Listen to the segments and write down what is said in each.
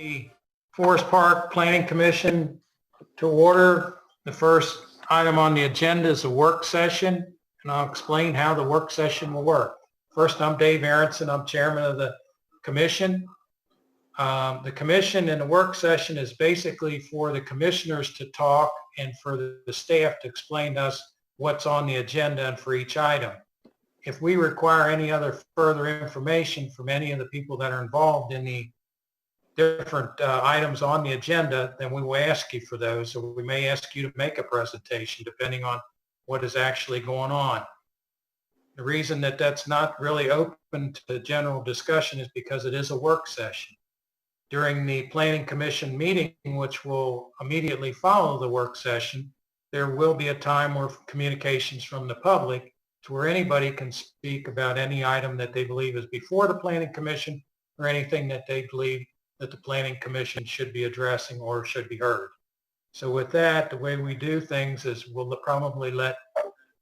The Forest Park Planning Commission to order. The first item on the agenda is a work session, and I'll explain how the work session will work. First, I'm Dave Variance, and I'm chairman of the commission. The commission and the work session is basically for the commissioners to talk and for the staff to explain to us what's on the agenda and for each item. If we require any other further information from any of the people that are involved in the different items on the agenda, then we will ask you for those, or we may ask you to make a presentation depending on what is actually going on. The reason that that's not really open to general discussion is because it is a work session. During the Planning Commission meeting, which will immediately follow the work session, there will be a time where communications from the public to where anybody can speak about any item that they believe is before the Planning Commission or anything that they believe that the Planning Commission should be addressing or should be heard. So with that, the way we do things is we'll probably let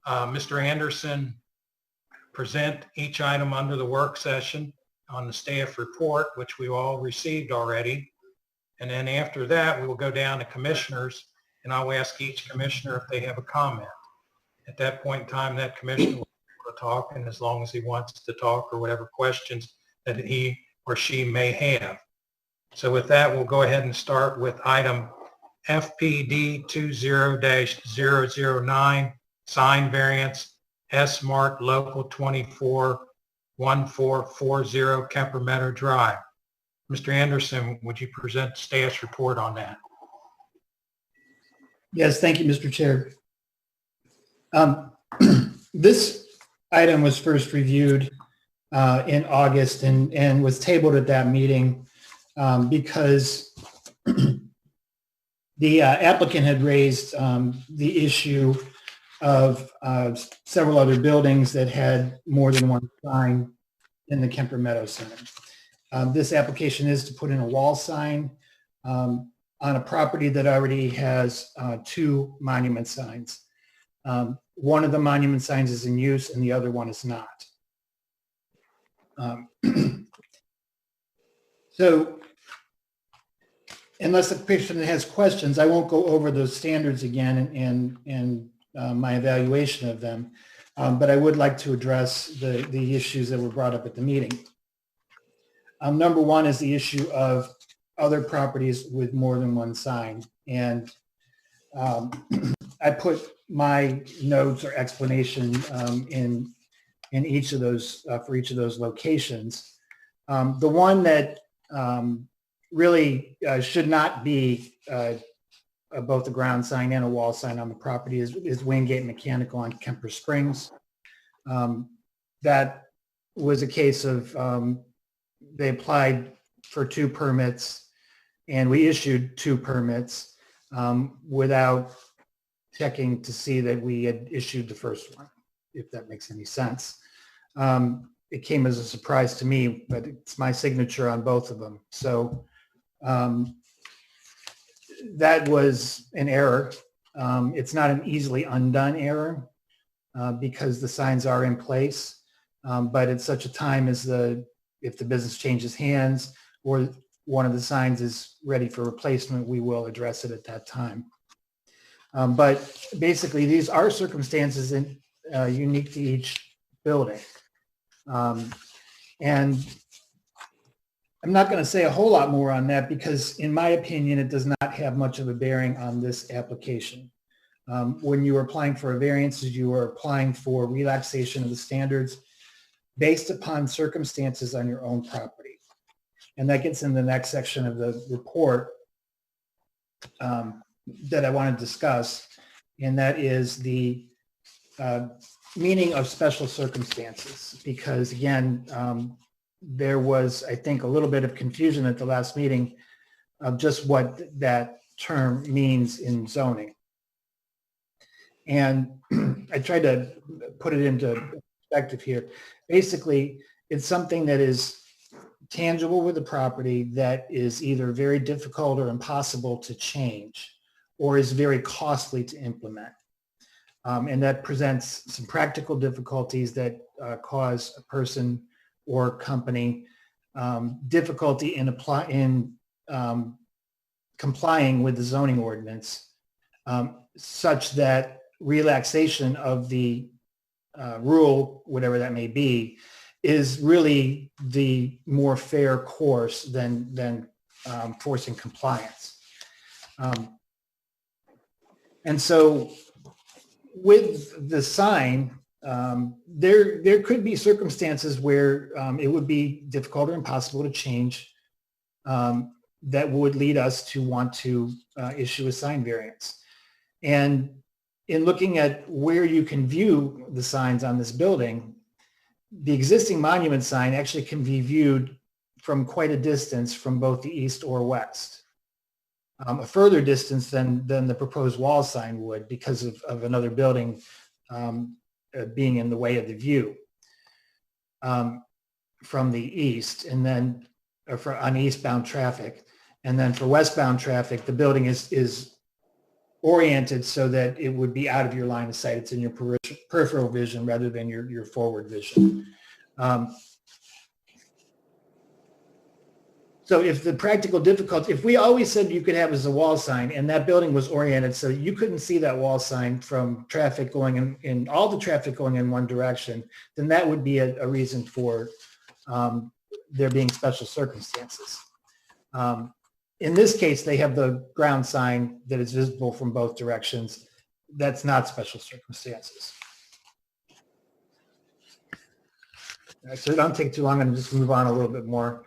Mr. Anderson present each item under the work session on the staff report, which we all received already. And then after that, we will go down to commissioners, and I'll ask each commissioner if they have a comment. At that point in time, that commissioner will be able to talk, and as long as he wants to talk or whatever questions that he or she may have. So with that, we'll go ahead and start with item FPD 20-009, sign variance, S-Mart Local 241440 Kemper Meadow Drive. Mr. Anderson, would you present staff's report on that? Yes, thank you, Mr. Chair. This item was first reviewed in August and was tabled at that meeting because the applicant had raised the issue of several other buildings that had more than one sign in the Kemper Meadow Center. This application is to put in a wall sign on a property that already has two monument signs. One of the monument signs is in use and the other one is not. So unless the patient has questions, I won't go over those standards again and my evaluation of them, but I would like to address the issues that were brought up at the meeting. Number one is the issue of other properties with more than one sign. And I put my notes or explanation in each of those, for each of those locations. The one that really should not be both a ground sign and a wall sign on the property is Wingate Mechanical on Kemper Springs. That was a case of they applied for two permits and we issued two permits without checking to see that we had issued the first one, if that makes any sense. It came as a surprise to me, but it's my signature on both of them. So that was an error. It's not an easily undone error because the signs are in place, but at such a time as if the business changes hands or one of the signs is ready for replacement, we will address it at that time. But basically, these are circumstances unique to each building. And I'm not going to say a whole lot more on that because, in my opinion, it does not have much of a bearing on this application. When you are applying for a variance, you are applying for relaxation of the standards based upon circumstances on your own property. And that gets in the next section of the report that I want to discuss, and that is the meaning of special circumstances. Because again, there was, I think, a little bit of confusion at the last meeting of just what that term means in zoning. And I tried to put it into perspective here. Basically, it's something that is tangible with the property that is either very difficult or impossible to change or is very costly to implement. And that presents some practical difficulties that cause a person or company difficulty in complying with the zoning ordinance, such that relaxation of the rule, whatever that may be, is really the more fair course than forcing compliance. And so with the sign, there could be circumstances where it would be difficult or impossible to change, that would lead us to want to issue a sign variance. And in looking at where you can view the signs on this building, the existing monument sign actually can be viewed from quite a distance from both the east or west. A further distance than the proposed wall sign would, because of another building being in the way of the view from the east, and then on eastbound traffic. And then for westbound traffic, the building is oriented so that it would be out of your line of sight. It's in your peripheral vision rather than your forward vision. So if the practical difficulty, if we always said you could have as a wall sign and that building was oriented so you couldn't see that wall sign from traffic going in all the traffic going in one direction, then that would be a reason for there being special circumstances. In this case, they have the ground sign that is visible from both directions. That's not special circumstances. So don't take too long and just move on a little bit more.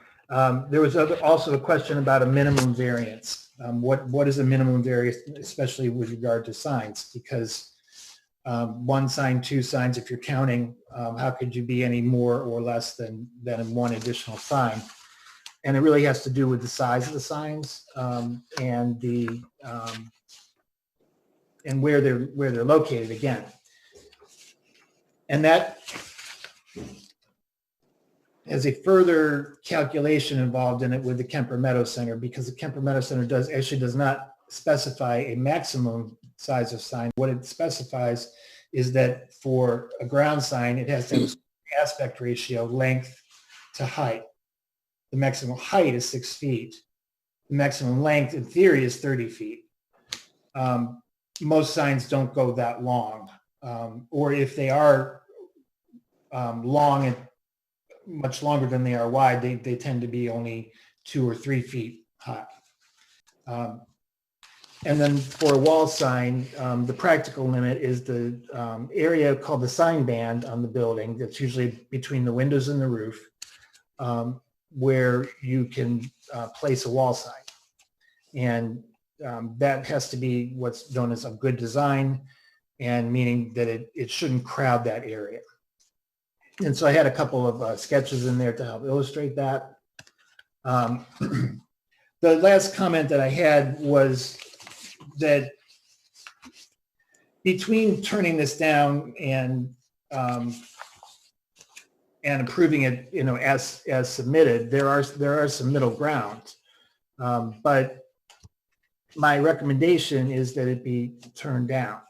There was also a question about a minimum variance. What is a minimum variance, especially with regard to signs? Because one sign, two signs, if you're counting, how could you be any more or less than one additional sign? And it really has to do with the size of the signs and the and where they're located again. And that has a further calculation involved in it with the Kemper Meadow Center, because the Kemper Meadow Center does not specify a maximum size of sign. What it specifies is that for a ground sign, it has to have an aspect ratio, length to height. The maximum height is 6 feet. The maximum length, in theory, is 30 feet. Most signs don't go that long, or if they are long and much longer than they are wide, they tend to be only 2 or 3 feet high. And then for a wall sign, the practical limit is the area called the sign band on the building that's usually between the windows and the roof, where you can place a wall sign. And that has to be what's known as a good design, and meaning that it shouldn't crowd that area. And so I had a couple of sketches in there to help illustrate that. The last comment that I had was that between turning this down and approving it, as submitted, there are some middle ground. But my recommendation is that it be turned down.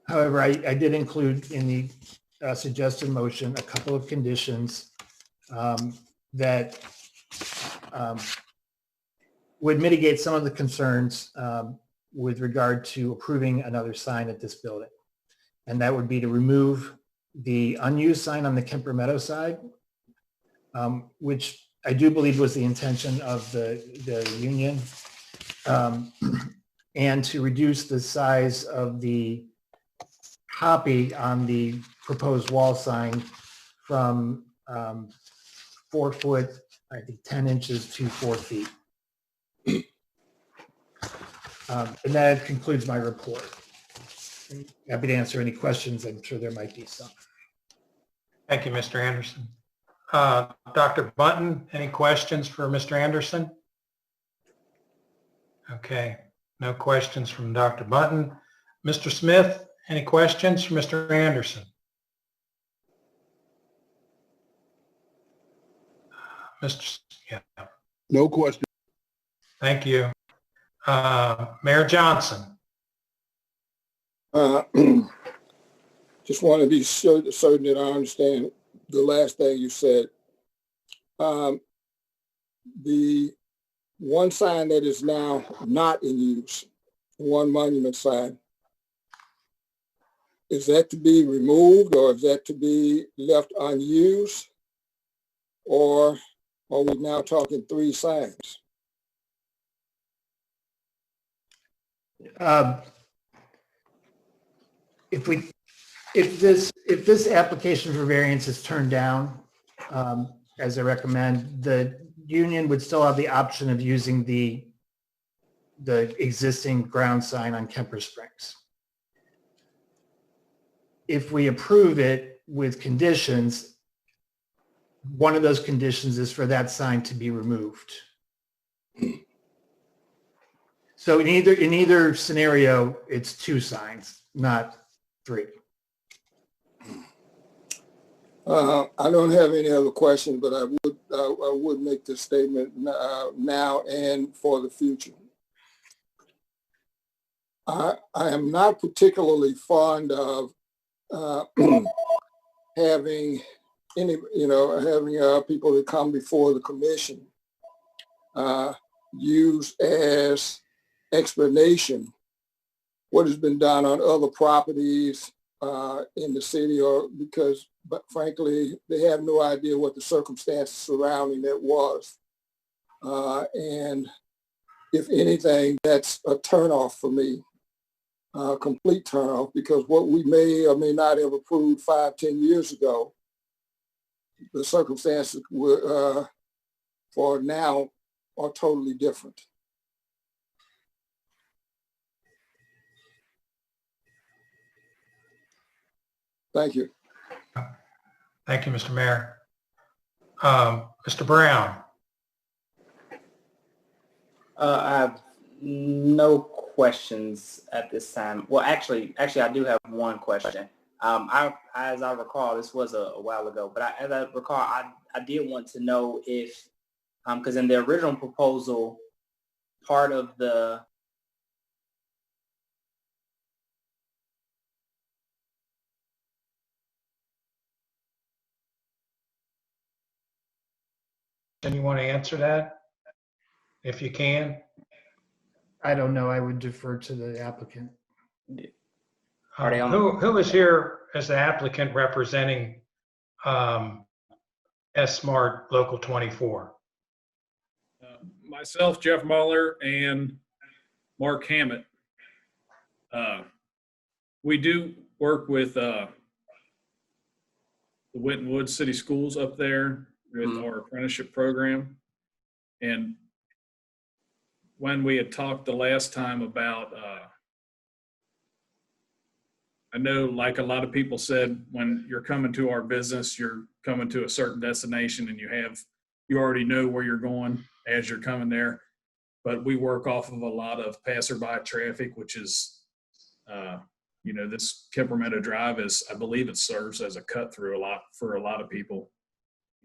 However, I did include in the suggested motion a couple of conditions that would mitigate some of the concerns with regard to approving another sign at this building. And that would be to remove the unused sign on the Kemper Meadow side, which I do believe was the intention of the union, and to reduce the size of the copy on the proposed wall sign from 4 foot, I think 10 inches to 4 feet. And that concludes my report. I'm happy to answer any questions. I'm sure there might be some. Thank you, Mr. Anderson. Dr. Bunton, any questions for Mr. Anderson? Okay, no questions from Dr. Bunton. Mr. Smith, any questions for Mr. Anderson? Yeah. No question. Thank you. Mayor Johnson. Just want to be certain that I understand the last thing you said. the one sign that is now not in use, one monument sign, is that to be removed or is that to be left unused? Or are we now talking 3 signs? If this application for variance is turned down, as I recommend, the union would still have the option of using the existing ground sign on Kemper Springs. If we approve it with conditions, one of those conditions is for that sign to be removed. So in either scenario, it's 2 signs, not 3. I don't have any other questions, but I would make this statement now and for the future. I am not particularly fond of having people that come before the commission use as explanation what has been done on other properties in the city, but frankly, they have no idea what the circumstances surrounding it was. And if anything, that's a turnoff for me, a complete turnoff, because what we may or may not have approved 5-10 years ago, the circumstances for now are totally different. Thank you. Thank you, Mr. Mayor. Mr. Brown. I have no questions at this time. Well, actually, I do have one question. As I recall, this was a while ago, but as I recall, I did want to know if, because in the original proposal, part of the And you want to answer that? If you can. I don't know. I would defer to the applicant. Are they on Who is here as the applicant representing S-Smart Local 24? Myself, Jeff Muller, and Mark Hammett. We do work with the Wyntonwood City Schools up there with our apprenticeship program. And when we had talked the last time about, I know like a lot of people said, when you're coming to our business, you're coming to a certain destination and you already know where you're going as you're coming there. But we work off of a lot of passerby traffic, which is, this Kemper Meadow Drive I believe it serves as a cut through for a lot of people,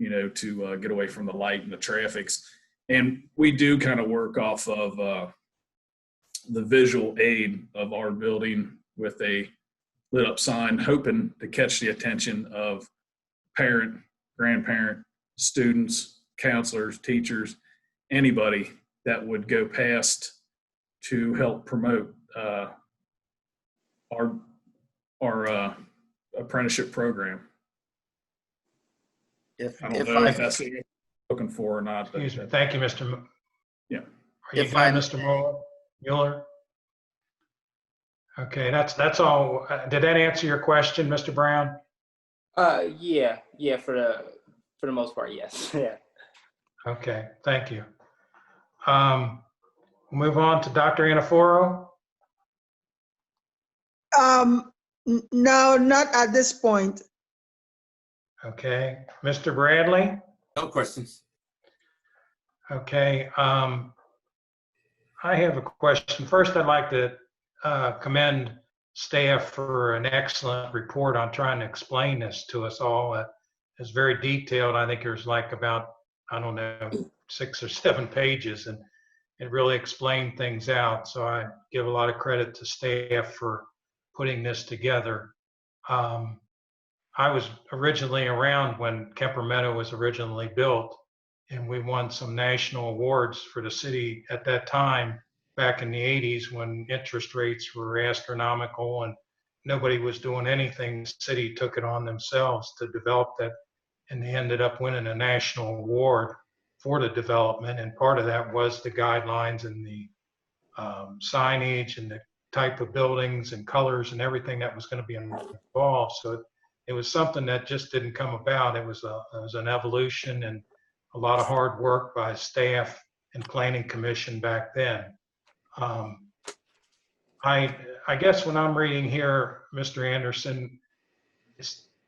to get away from the light and the traffics. And we do kind of work off of the visual aid of our building with a lit up sign, hoping to catch the attention of parent, grandparent, students, counselors, teachers, anybody that would go past to help promote our apprenticeship program. I don't know if that's what you're looking for or not. But, Excuse me. Thank you, Mr. Yeah. Are you done, Mr. Mueller? Okay, that's all. Did that answer your question, Mr. Brown? yeah, for the most part, yes. Yeah. Okay, thank you. We'll move on to Dr. Anaforo. No, not at this point. Okay, Mr. Bradley. No questions. Okay, I have a question. First, I'd like to commend staff for an excellent report on trying to explain this to us all. It's very detailed. I think there's like about, 6 or 7 pages, and it really explained things out. So I give a lot of credit to staff for putting this together. I was originally around when Kemper Meadow was originally built, and we won some national awards for the city at that time, back in the 80s when interest rates were astronomical and nobody was doing anything. The city took it on themselves to develop that, and they ended up winning a national award for the development. And part of that was the guidelines and the signage and the type of buildings and colors and everything that was going to be involved. So it was something that just didn't come about. It was an evolution and a lot of hard work by staff and planning commission back then. I guess when I'm reading here, Mr. Anderson,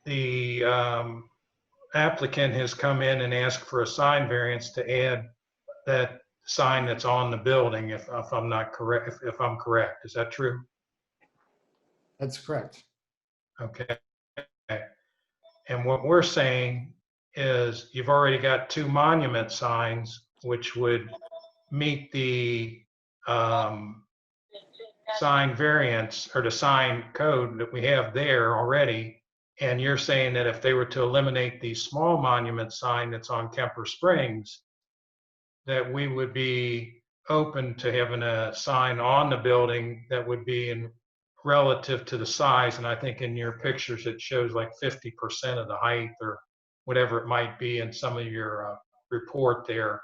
the applicant has come in and asked for a sign variance to add that sign that's on the building, if I'm not correct, if I'm correct. Is that true? That's correct. Okay. And what we're saying is you've already got 2 monument signs, which would meet the sign variance or the sign code that we have there already. And you're saying that if they were to eliminate the small monument sign that's on Kemper Springs, that we would be open to having a sign on the building that would be in relative to the size. And I think in your pictures, it shows like 50% of the height or whatever it might be in some of your report there.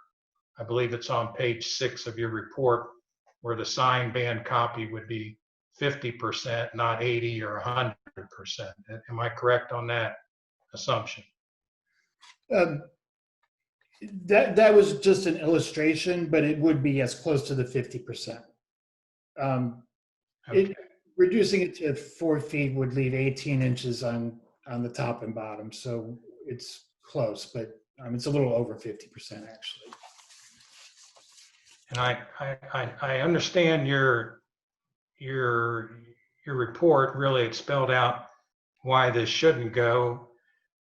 I believe it's on page 6 of your report where the sign band copy would be 50%, not 80 or 100%. Am I correct on that assumption? That was just an illustration, but it would be as close to the 50%. Okay. Reducing it to 4 feet would leave 18 inches on the top and bottom. So it's close, but it's a little over 50% actually. And I understand your report. Really, it spelled out why this shouldn't go,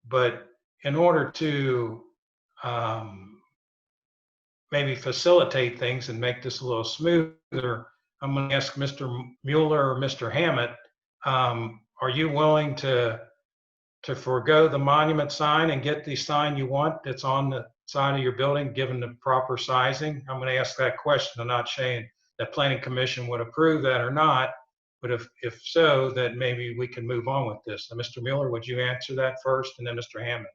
but in order to maybe facilitate things and make this a little smoother, I'm going to ask Mr. Mueller or Mr. Hammett, are you willing to forego the monument sign and get the sign you want that's on the side of your building, given the proper sizing? I'm going to ask that question. I'm not saying that planning commission would approve that or not, but if so, that maybe we can move on with this. Now, Mr. Mueller, would you answer that first, and then Mr. Hammett?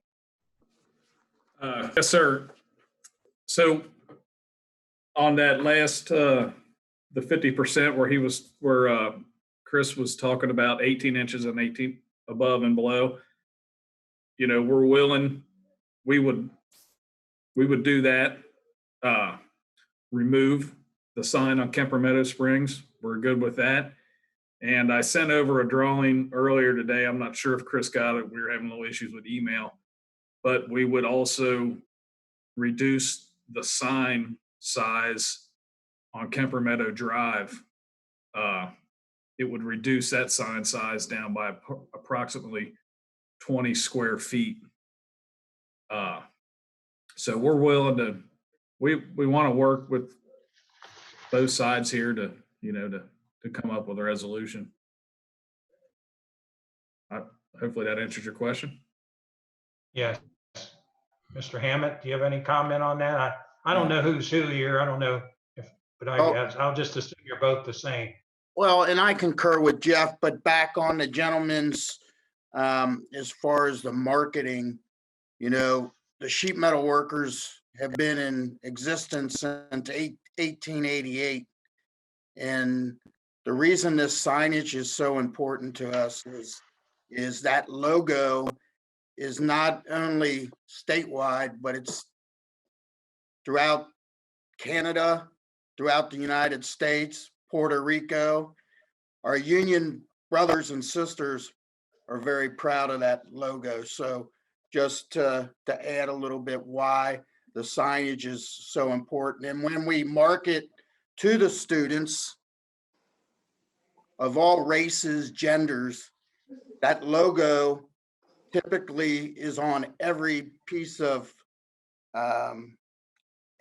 Yes, sir. So on that last, the 50% where Chris was talking about 18 inches and 18 above and below, we're willing, we would do that, remove the sign on Kemper Meadow Springs. We're good with that. And I sent over a drawing earlier today. I'm not sure if Chris got it. We were having a little issues with email, but we would also reduce the sign size on Kemper Meadow Drive. It would reduce that sign size down by approximately 20 square feet. So we're willing to, we want to work with both sides here to come up with a resolution. Hopefully that answers your question. Yes. Mr. Hammett, do you have any comment on that? I don't know who's who here. I don't know but I'll just assume you're both the same. Well, and I concur with Jeff, but back on the gentleman's, as far as the marketing, the sheet metal workers have been in existence since 1888. And the reason this signage is so important to us is that logo is not only statewide, but it's throughout Canada, throughout the United States, Puerto Rico. Our union brothers and sisters are very proud of that logo. So just to add a little bit why the signage is so important. And when we market to the students of all races, genders, that logo typically is on every piece of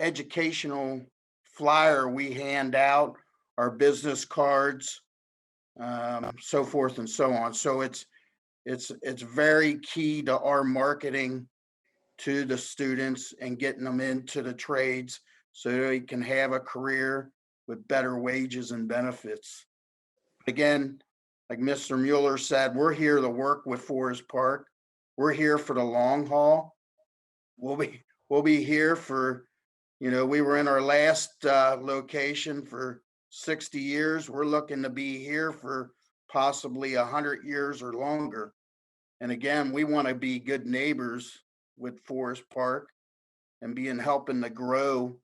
educational flyer we hand out, our business cards, so forth and so on. So it's very key to our marketing to the students and getting them into the trades so they can have a career with better wages and benefits. Again, like Mr. Mueller said, we're here to work with Forest Park. We're here for the long haul. We'll be here for, we were in our last location for 60 years. We're looking to be here for possibly 100 years or longer. And again, we want to be good neighbors with Forest Park and helping to grow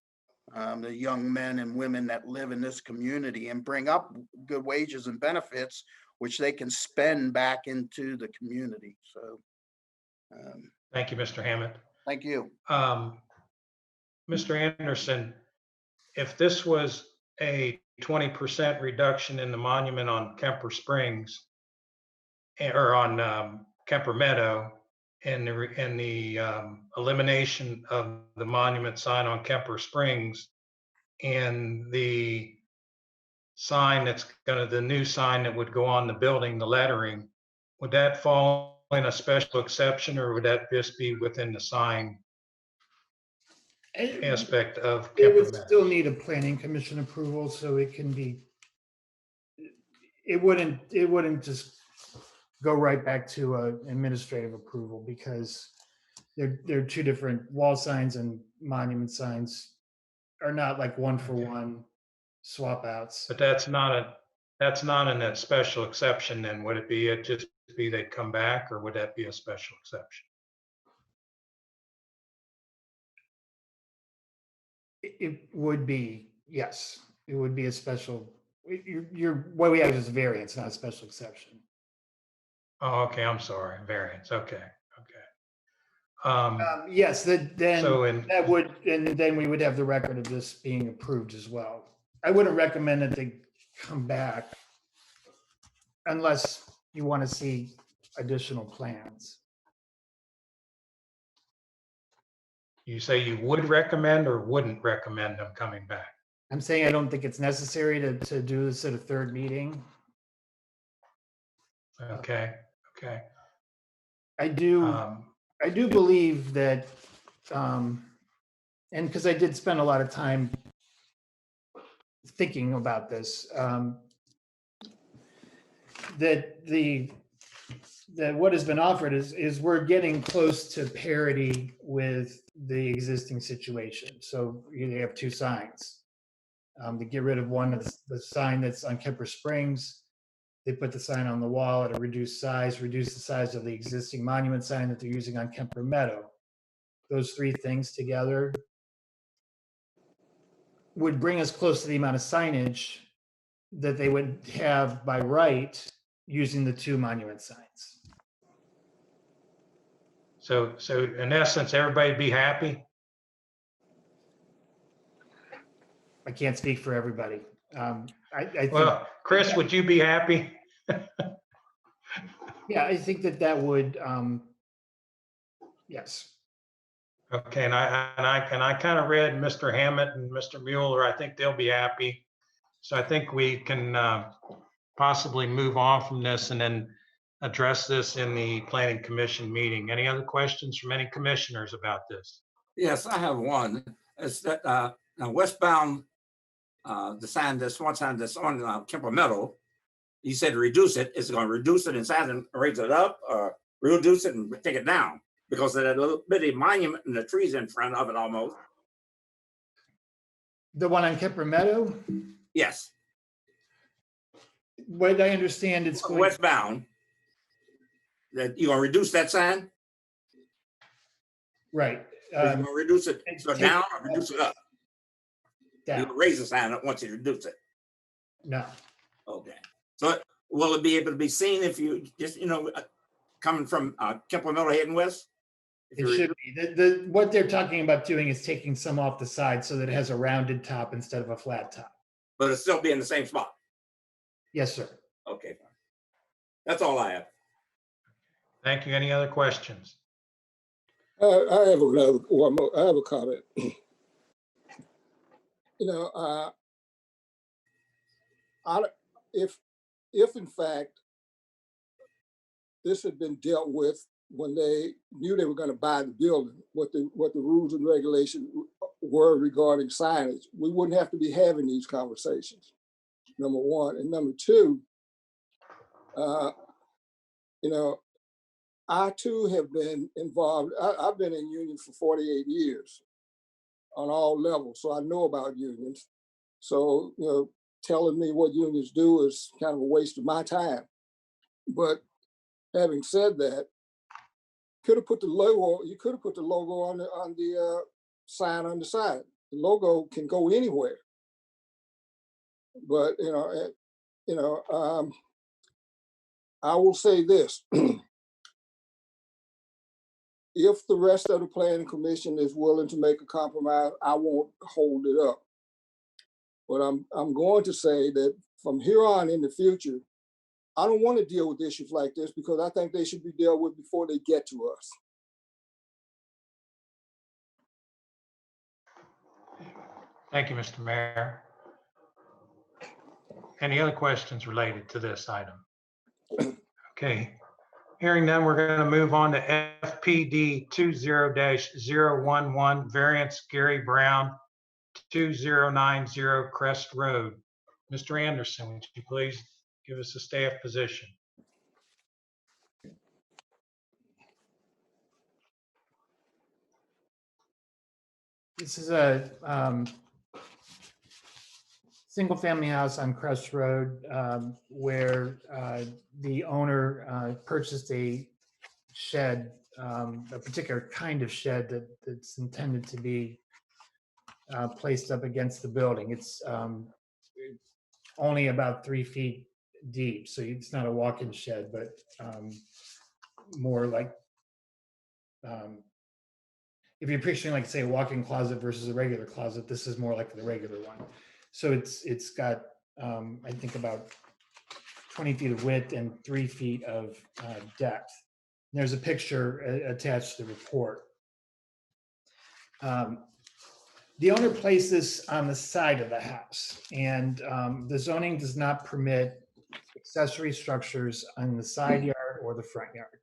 the young men and women that live in this community and bring up good wages and benefits, which they can spend back into the community. So, Thank you, Mr. Hammond. thank you. Mr. Anderson, if this was a 20% reduction in the monument on Kemper Springs or on Kemper Meadow and the elimination of the monument sign on Kemper Springs and the sign the new sign that would go on the building, the lettering, would that fall in a special exception or would that just be within the sign aspect of It Kemper would Meadow? still need a planning commission approval, so it can be, it wouldn't just go right back to administrative approval because they're two different wall signs, and monument signs are not like one for one swap outs. But that's not in that special exception then, would it be? It just be they'd come back, or would that be a special exception? It would be, yes, it would be a special, what we have is a variance, not a special exception. Oh, okay, I'm sorry, variance, okay. Yes, then So in, that would, and then we would have the record of this being approved as well. I wouldn't recommend that they come back unless you want to see additional plans. you say you would recommend or wouldn't recommend them coming back? I'm saying I don't think it's necessary to do this at a third meeting. Okay. I do believe that, and because I did spend a lot of time thinking about this, that what has been offered is we're getting close to parity with the existing situation. So you have two signs. To get rid of one, the sign that's on Kemper Springs, they put the sign on the wall at a reduced size, reduce the size of the existing monument sign that they're using on Kemper Meadow. Those three things together would bring us close to the amount of signage that they would have by right using the two monument signs. So in essence, everybody'd be happy? I can't speak for everybody. I think, Well, Chris, would you be happy? yeah, I think that would, yes. Okay, and I kind of read Mr. Hammett and Mr. Mueller. I think they'll be happy. So I think we can possibly move on from this and then address this in the planning commission meeting. Any other questions from any commissioners about this? Yes, I have one. It's that now westbound, the sign, this one sign that's on Kemper Meadow, you said reduce it. Is it going to reduce it in size and raise it up, or reduce it and take it down? Because of that little bitty monument and the trees in front of it almost. The one on Kemper Meadow, Yes, what I understand, it's going, westbound. That you're going to reduce that sign? right. Or you're going to reduce it so take down it or reduce it up? You down. can raise the sign up once you reduce it. No, Okay. So will it be able to be seen if you just, coming from Kemper Meadow heading west? If it you should be. What they're talking about doing is taking some off the side so that it has a rounded top instead of a flat top. But it'll still be in the same spot. Yes, sir. Okay, fine. That's all I have. Thank you. Any other questions? I have one more. I have a comment. If in fact this had been dealt with when they knew they were going to buy the building, what the rules and regulations were regarding signage, we wouldn't have to be having these conversations, number one. And number two, you know, I too have been involved. I've been in unions for 48 years on all levels, so I know about unions. So, you know, telling me what unions do is kind of a waste of my time. But having said that, could have put the logo. You could have put the logo on the sign on the side. The logo can go anywhere. But I will say this: if the rest of the planning commission is willing to make a compromise, I won't hold it up. But I'm going to say that from here on in the future, I don't want to deal with issues like this because I think they should be dealt with before they get to us. Thank you, Mr. Mayor. Any other questions related to this item? Okay. Hearing none, we're going to move on to FPD 20-011, variance Gary Brown, 2090 Crest Road. Mr. Anderson, would you please give us a staff position? This is a single-family house on Crest Road where the owner purchased a shed, a particular kind of shed that's intended to be placed up against the building. It's only about 3 feet deep, so it's not a walk-in shed, but more like if you're picturing, like, say, a walk-in closet versus a regular closet, this is more like the regular one. So it's got, I think, about 20 feet of width and 3 feet of depth. There's a picture attached to the report. The owner placed this on the side of the house, and the zoning does not permit accessory structures on the side yard or the front yard.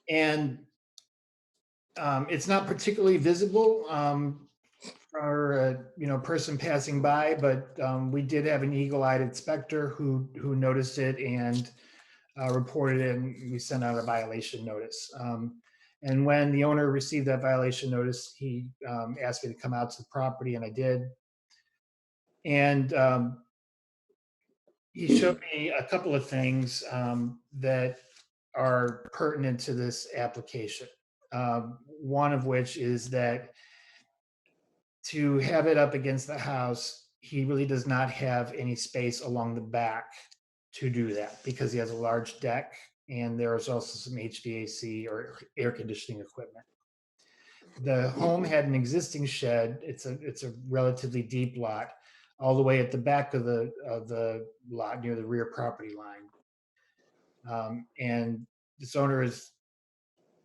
And it's not particularly visible for a person passing by, but we did have an eagle-eyed inspector who noticed it and reported it, and we sent out a violation notice. And when the owner received that violation notice, he asked me to come out to the property, and I did. And he showed me a couple of things that are pertinent to this application. One of which is that to have it up against the house, he really does not have any space along the back to do that because he has a large deck and there's also some HVAC or air conditioning equipment. The home had an existing shed. It's a relatively deep lot, all the way at the back of the lot near the rear property line. And this owner has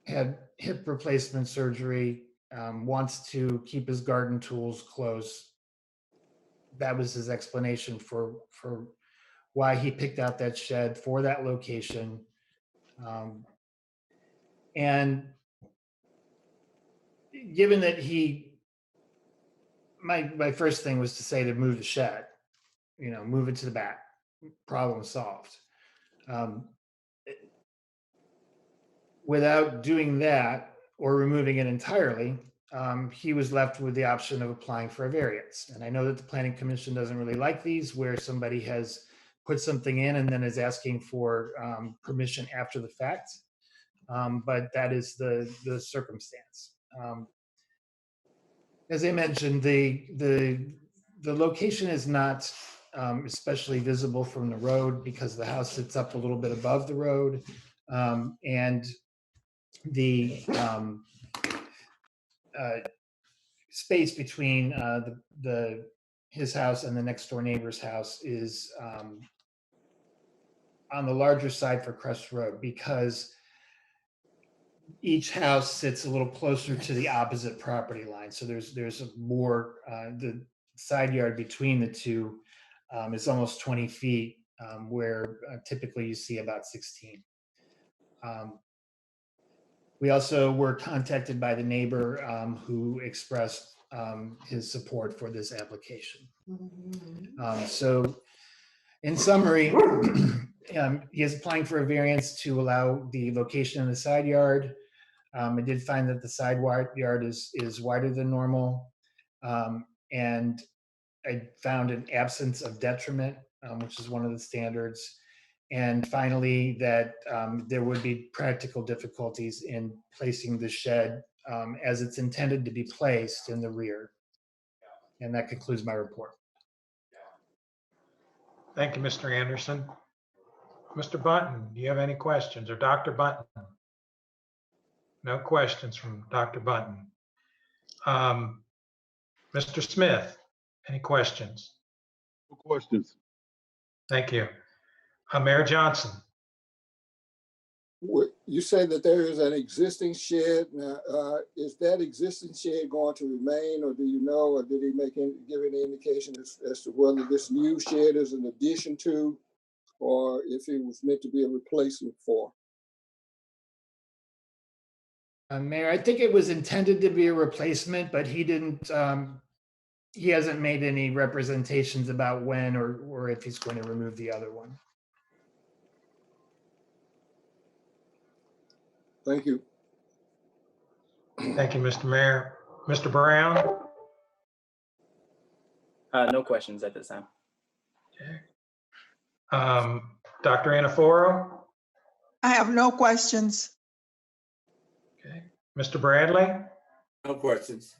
had hip replacement surgery, wants to keep his garden tools close. That was his explanation for why he picked out that shed for that location. And given that my first thing was to say to move the shed, move it to the back, problem solved. Without doing that or removing it entirely, he was left with the option of applying for a variance. And I know that the Planning Commission doesn't really like these, where somebody has put something in and then is asking for permission after the fact. But that is the circumstance. As I mentioned, the location is not especially visible from the road because the house sits up a little bit above the road, and the space between his house and the next door neighbor's house is on the larger side for Crest Road because each house sits a little closer to the opposite property line. So there's a more the side yard between the two is almost 20 feet where typically you see about 16. We also were contacted by the neighbor who expressed his support for this application. So in summary, he is applying for a variance to allow the location of the side yard. I did find that the side yard is wider than normal. And I found an absence of detriment, which is one of the standards. And finally, that there would be practical difficulties in placing the shed as it's intended to be placed in the rear. And that concludes my report. Thank you, Mr. Anderson. Mr. Bunton, do you have any questions? Or Dr. Bunton? No questions from Dr. Bunton. Mr. Smith, any questions? No questions. Thank you. Mayor Johnson. You say that there is an existing shed. Now, is that existing shed going to remain, or do you know, or did he give any indication as to whether this new shed is an addition to, or if it was meant to be a replacement for? Mayor, I think it was intended to be a replacement, but he didn't. He hasn't made any representations about when or if he's going to remove the other one. Thank you. Thank you, Mr. Mayor. Mr. Brown? No questions at this time. Okay. Dr. Anaforo? I have no questions. Okay. Mr. Bradley? No questions.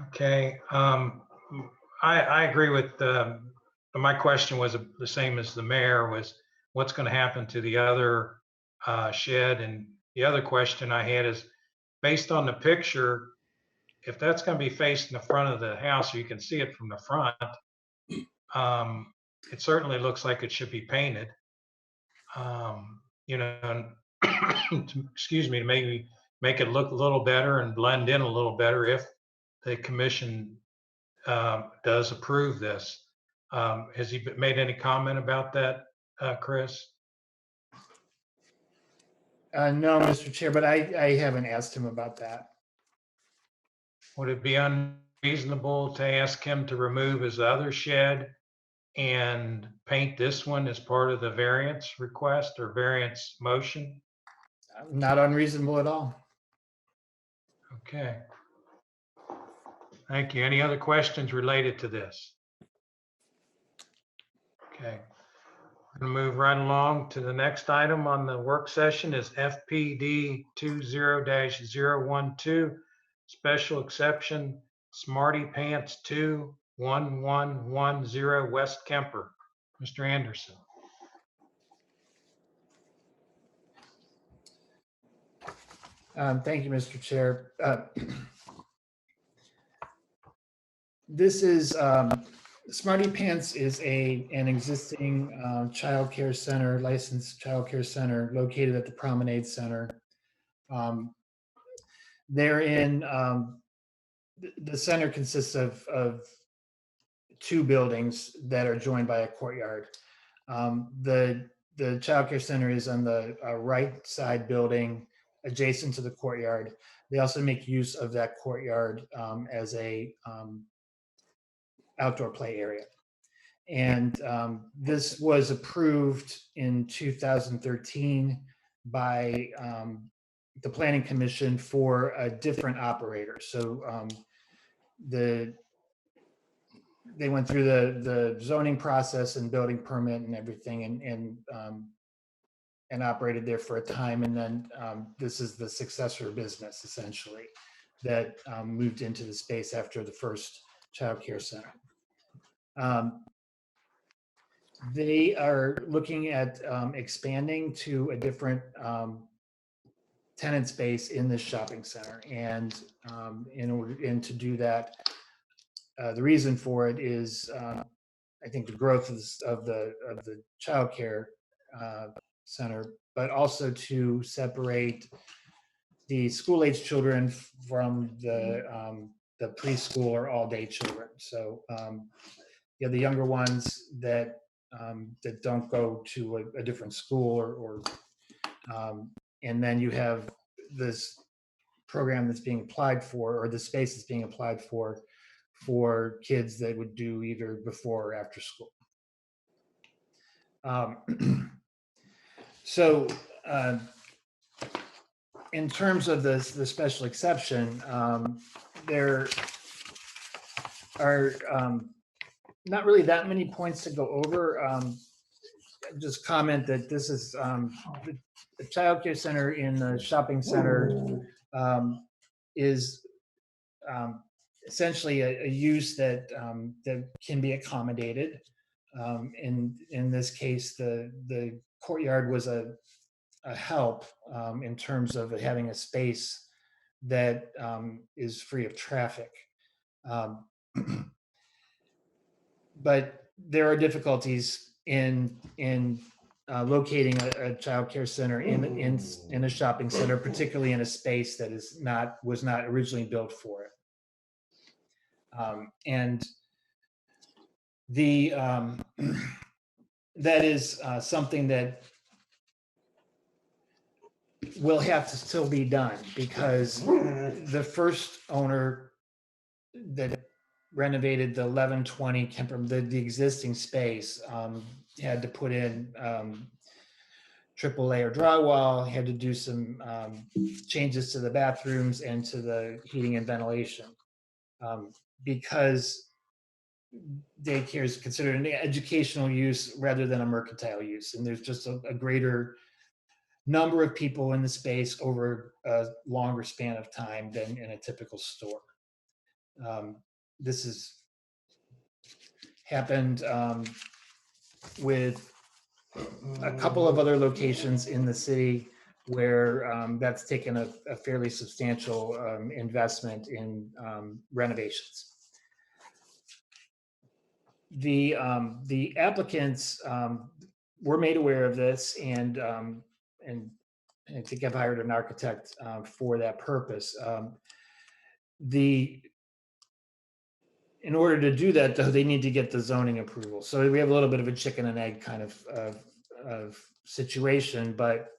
Okay. I agree with, my question was the same as the mayor, was what's going to happen to the other shed? And the other question I had is, based on the picture, if that's going to be facing the front of the house, you can see it from the front, it certainly looks like it should be painted. You know, excuse me, to maybe make it look a little better and blend in a little better if the commission does approve this. Has he made any comment about that, Chris? No, Mr. Chair, but I haven't asked him about that. Would it be unreasonable to ask him to remove his other shed and paint this one as part of the variance request or variance motion? Not unreasonable at all. Okay. Thank you. Any other questions related to this? Okay. I'm going to move right along to the next item on the work session is FPD 20-012, special exception, Smarty Pants 2, 1110 West Kemper. Mr. Anderson. Thank you, Mr. Chair. This is Smarty Pants is an existing child care center, licensed child care center located at the Promenade Center. They're in the center consists of two buildings that are joined by a courtyard. The child care center is on the right side building adjacent to the courtyard. They also make use of that courtyard as a outdoor play area. And this was approved in 2013 by the Planning Commission for a different operator. So they went through the zoning process and building permit and everything and operated there for a time. And then this is the successor business essentially that moved into the space after the first child care center. They are looking at expanding to a different tenant space in this shopping center. And to do that, the reason for it is I think the growth of the child care center, but also to separate the school-age children from the preschool or all-day children. So the younger ones that that don't go to a different school and then you have this program that's being applied for, or the space that's being applied for kids that would do either before or after school. So in terms of the special exception, there are not really that many points to go over. Just comment that this is the child care center in the shopping center is essentially a use that that can be accommodated. In this case, the courtyard was a help in terms of having a space that is free of traffic. But there are difficulties in locating a child care center in a shopping center, particularly in a space that was not originally built for it. And the that is something that will have to still be done, because the first owner that renovated the 1120 Kemper, the existing space, had to put in triple layer drywall, had to do some changes to the bathrooms and to the heating and ventilation, because daycare is considered an educational use rather than a mercantile use. And there's just a greater number of people in the space over a longer span of time than in a typical store. This has happened with a couple of other locations in the city where that's taken a fairly substantial investment in renovations. The applicants were made aware of this, and I think I've hired an architect for that purpose. In order to do that, though, they need to get the zoning approval. So we have a little bit of a chicken and egg kind of situation, but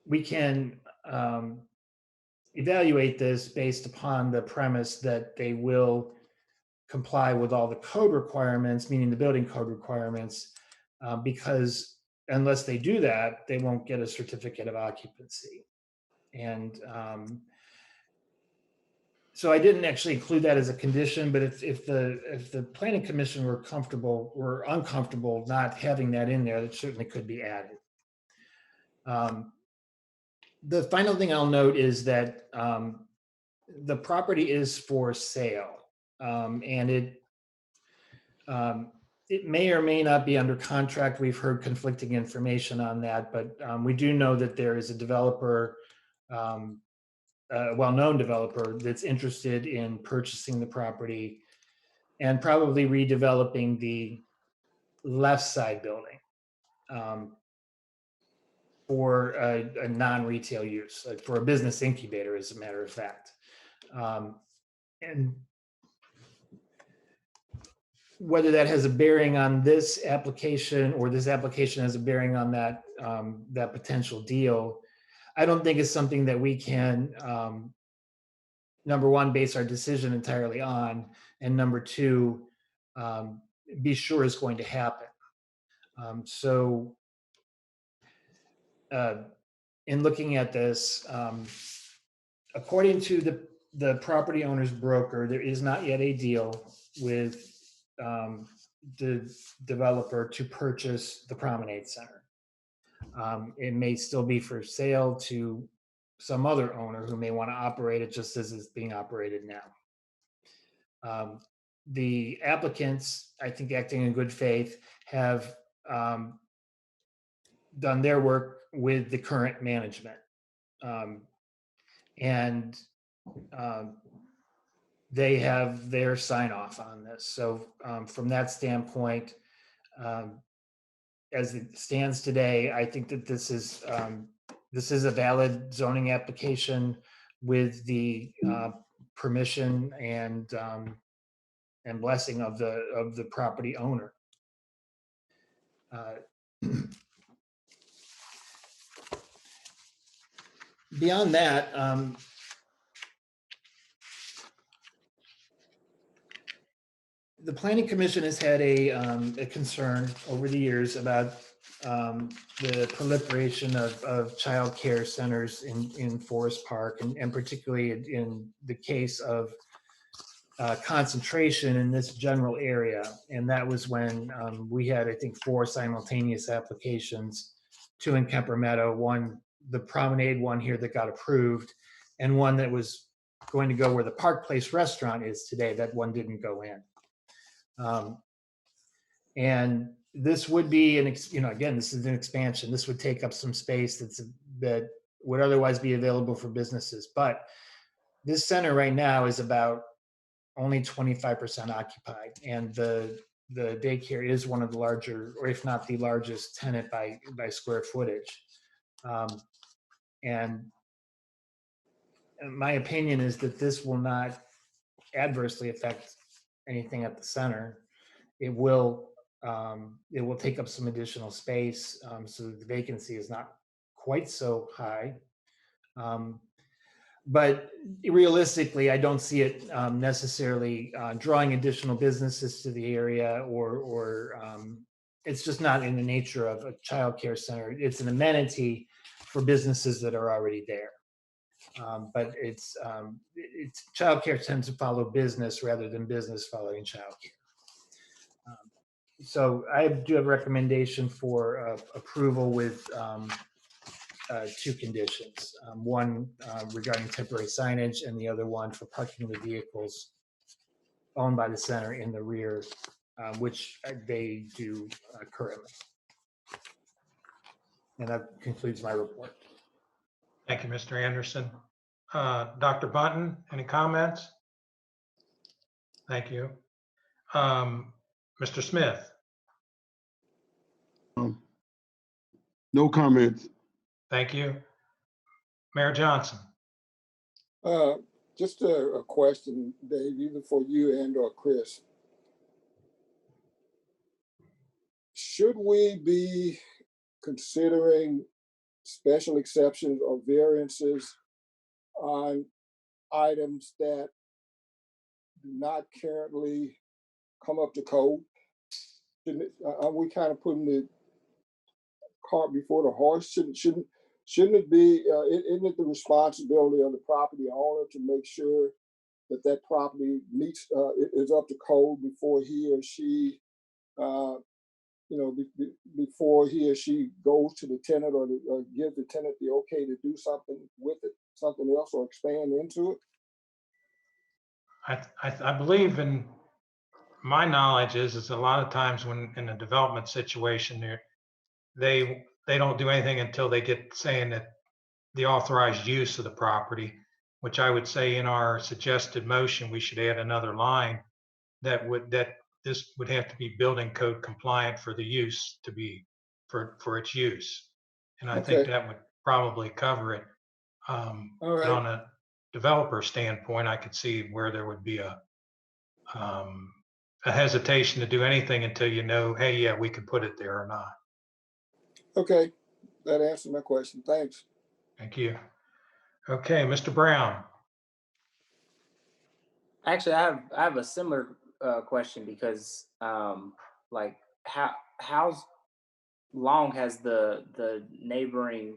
we can evaluate this based upon the premise that they will comply with all the code requirements, meaning the building code requirements, because unless they do that, they won't get a certificate of occupancy. And so I didn't actually include that as a condition, but if the planning commission were uncomfortable not having that in there, that certainly could be added. The final thing I'll note is that the property is for sale, and it may or may not be under contract. We've heard conflicting information on that, but we do know that there is a developer, a well-known developer, that's interested in purchasing the property and probably redeveloping the left side building for a non-retail use, like for a business incubator, as a matter of fact. And whether that has a bearing on this application or this application has a bearing on that that potential deal, I don't think it's something that we can, number one, base our decision entirely on, and number two, be sure is going to happen. So in looking at this, according to the property owner's broker, there is not yet a deal with the developer to purchase the Promenade Center. It may still be for sale to some other owner who may want to operate it just as it's being operated now. The applicants, I think acting in good faith, have done their work with the current management. And they have their sign off on this. So from that standpoint, as it stands today, I think that this is a valid zoning application with the permission and and blessing of the property owner. Beyond that, the Planning Commission has had a concern over the years about the proliferation of childcare centers in Forest Park, and particularly in the case of concentration in this general area. And that was when we had, I think, 4 simultaneous applications, 2 in Kemper Meadow, one, the Promenade one here that got approved, and one that was going to go where the Park Place restaurant is today. That one didn't go in. And this would be again, this is an expansion. This would take up some space that would otherwise be available for businesses. But this center right now is about only 25% occupied, and the daycare is one of the larger, or if not the largest tenant by square footage. And my opinion is that this will not adversely affect anything at the center. It will take up some additional space, so the vacancy is not quite so high. But realistically, I don't see it necessarily drawing additional businesses to the area, or it's just not in the nature of a childcare center. It's an amenity for businesses that are already there. But it's childcare tends to follow business rather than business following childcare. So I do have a recommendation for approval with 2 conditions. One regarding temporary signage, and the other one for parking the vehicles owned by the center in the rear, which they do currently. And that concludes my report. Thank you, Mr. Anderson. Dr. Bunton, any comments? Thank you. Mr. Smith? No comments. Thank you. Mayor Johnson? Just a question, Dave, either for you and or Chris. Should we be considering special exceptions or variances on items that do not currently come up to code? Are we kind of putting the cart before the horse? Shouldn't it be, isn't it the responsibility of the property owner to make sure that that property meets, is up to code before he or she, before he or she goes to the tenant, or gives the tenant the okay to do something with it, something else, or expand into it? I believe, in my knowledge is a lot of times when in a development situation, they don't do anything until they get saying that the authorized use of the property, which I would say in our suggested motion, we should add another line that this would have to be building code compliant for the use to be for its use. And I think that would probably cover it. All right. On a developer standpoint, I could see where there would be a hesitation to do anything until you know, hey, yeah, we could put it there or not. Okay, that answers my question. Thanks. Thank you. Okay, Mr. Brown. Actually, I have a similar question, because like how long has the neighboring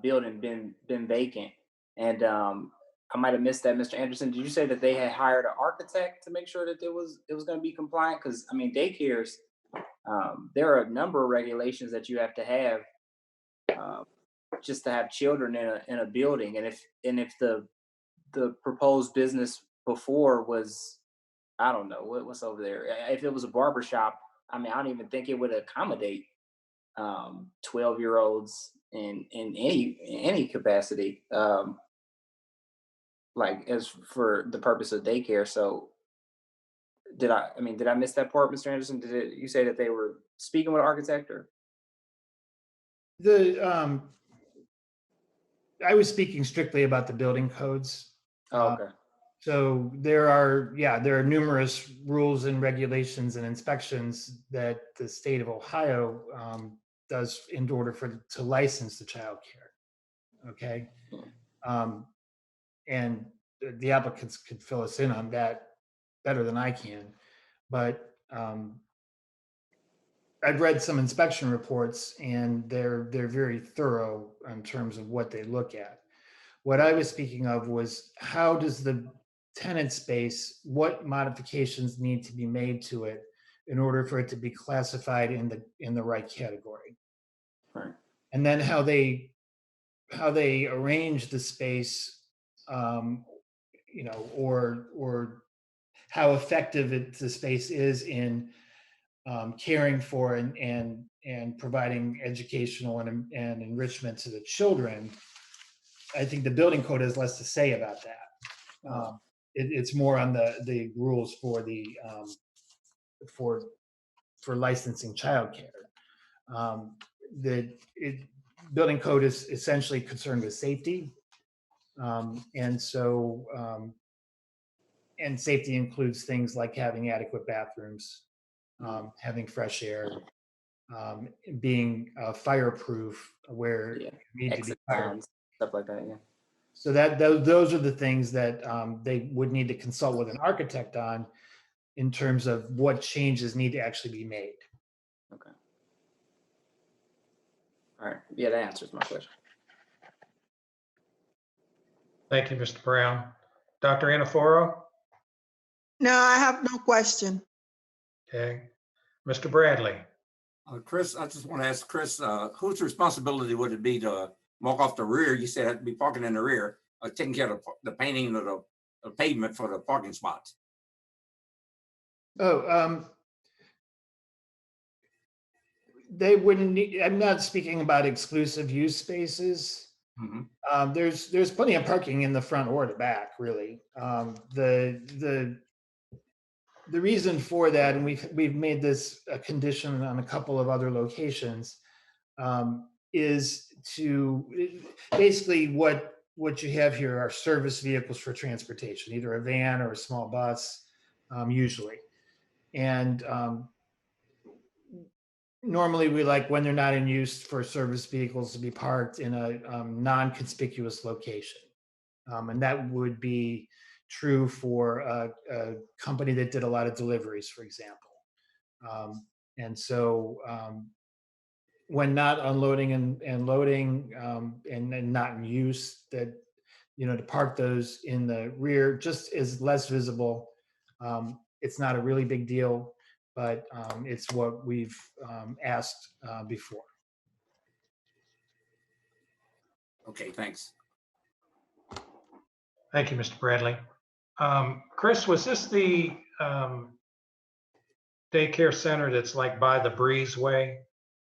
building been vacant? And I might have missed that, Mr. Anderson. Did you say that they had hired an architect to make sure that it was going to be compliant? Because I mean, daycares, there are a number of regulations that you have to have just to have children in a building. And if the proposed business before was, I don't know what's over there. If it was a barber shop, I mean, I don't even think it would accommodate 12-year-olds in any capacity, like as for the purpose of daycare. So did I miss that part, Mr. Anderson? Did you say that they were speaking with an architect, or? I was speaking strictly about the building codes. Oh, okay. So there are numerous rules and regulations and inspections that the state of Ohio does in order to license the childcare. Okay. And the applicants could fill us in on that better than I can. But I've read some inspection reports and they're very thorough in terms of what they look at. What I was speaking of was how does the tenant space, what modifications need to be made to it in order for it to be classified in the right category. Right. And then how they arrange the space, or how effective the space is in caring for and providing educational and enrichment to the children. I think the building code has less to say about that. It's more on the rules for for licensing childcare. The building code is essentially concerned with safety, and safety includes things like having adequate bathrooms, having fresh air, being fireproof where you need to be Exit fire. signs, stuff like that. Yeah. So those are the things that they would need to consult with an architect on in terms of what changes need to actually be made. Okay. All right. Yeah, that answers my question. Thank you, Mr. Brown. Dr. Anaforo? No, I have no question. Okay. Mr. Bradley? Chris, I just want to ask Chris, whose responsibility would it be to walk off the rear? You said it had to be parking in the rear, taking care of the painting of the pavement for the parking spots. They wouldn't need, I'm not speaking about exclusive use spaces. Mm-hmm. There's plenty of parking in the front or the back, really. The reason for that, and we've made this a condition on a couple of other locations, is to basically what you have here are service vehicles for transportation, either a van or a small bus, usually. And normally we like when they're not in use for service vehicles to be parked in a non-conspicuous location. And that would be true for a company that did a lot of deliveries, for example. And so when not unloading and loading and not in use, that, to park those in the rear just is less visible. It's not a really big deal, but it's what we've asked before. Okay, thanks. Thank you, Mr. Bradley. Chris, was this the daycare center that's like by the breezeway?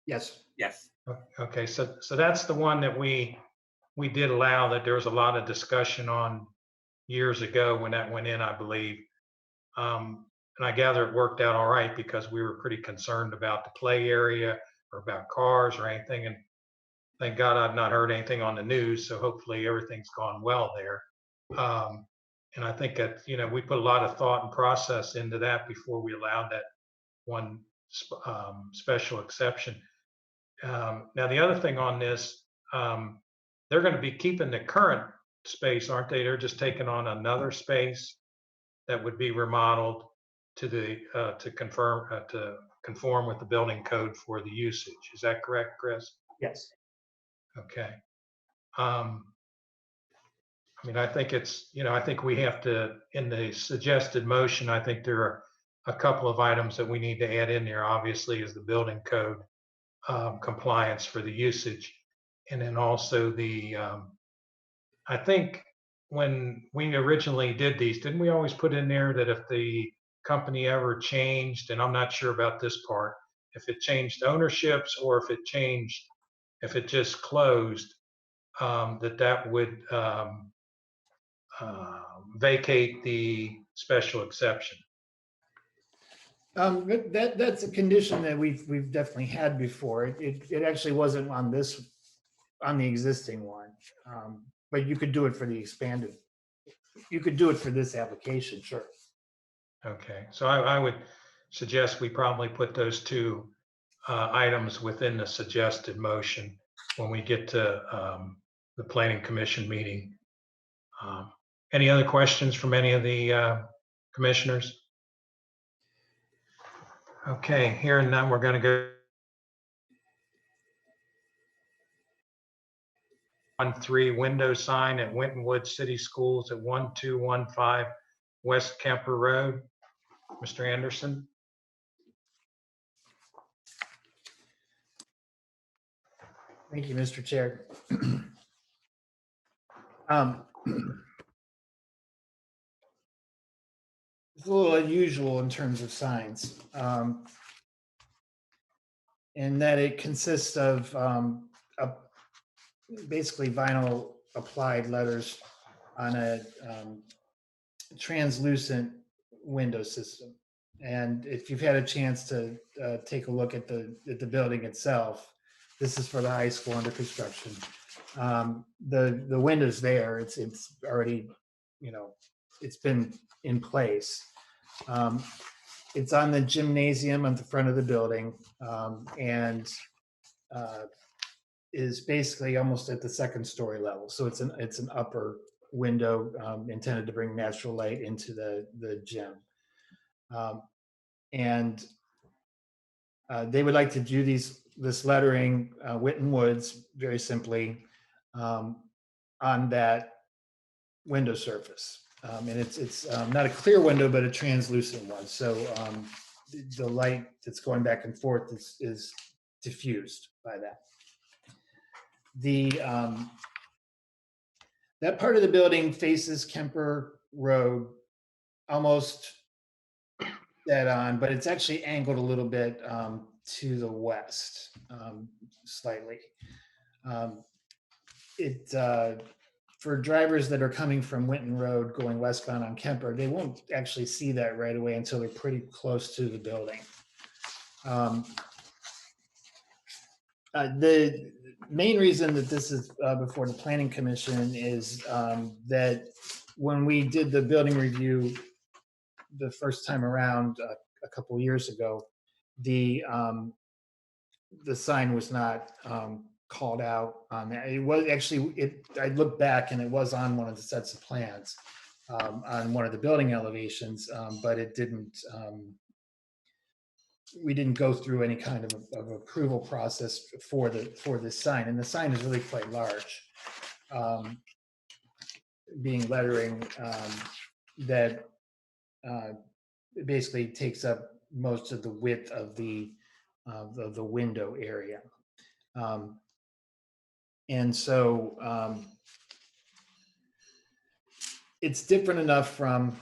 Yes. Yes. Okay, so that's the one that we did allow, that there was a lot of discussion on years ago when that went in, I believe. And I gather it worked out all right because we were pretty concerned about the play area or about cars or anything. And thank God I've not heard anything on the news. So hopefully everything's gone well there. And I think that, we put a lot of thought and process into that before we allowed that one special exception. Now, the other thing on this, they're going to be keeping the current space, aren't they? They're just taking on another space that would be remodeled to conform with the building code for the usage. Is that correct, Chris? Yes. Okay. I think it's, I think we have to, in the suggested motion, I think there are a couple of items that we need to add in there. Obviously, is the building code compliance for the usage. And then also I think when we originally did these, didn't we always put in there that if the company ever changed, and I'm not sure about this part, if it changed ownerships or if it just closed, that would vacate the special exception. That's a condition that we've definitely had before. It actually wasn't on the existing one, but you could do it for the expanded you could do it for this application, sure. Okay, so I would suggest we probably put those two items within the suggested motion when we get to the planning commission meeting. Any other questions from any of the commissioners? Okay, here and now we're going to go on 3 window sign at Wyntonwood City Schools at 1215 West Kemper Road. Mr. Anderson? Thank you, Mr. Chair. It's a little unusual in terms of signs, in that it consists of basically vinyl applied letters on a translucent window system. And if you've had a chance to take a look at the building itself, this is for the high school under construction. The window's there. It's already, it's been in place. It's on the gymnasium at the front of the building, and is basically almost at the second story level. So it's an upper window intended to bring natural light into the gym. And they would like to do this lettering, Wyntonwoods, very simply, on that window surface. And it's not a clear window, but a translucent one. So the light that's going back and forth is diffused by that. That part of the building faces Kemper Road almost dead on, but it's actually angled a little bit to the west, slightly. For drivers that are coming from Winton Road going westbound on Kemper, they won't actually see that right away until they're pretty close to the building. The main reason that this is before the Planning Commission is that when we did the building review the first time around a couple of years ago, the sign was not called out on that. It was actually, I looked back and it was on one of the sets of plans on one of the building elevations, but it didn't, we didn't go through any kind of approval process for this sign. And the sign is really quite large, being lettering that it basically takes up most of the width of the window area. And so it's different enough from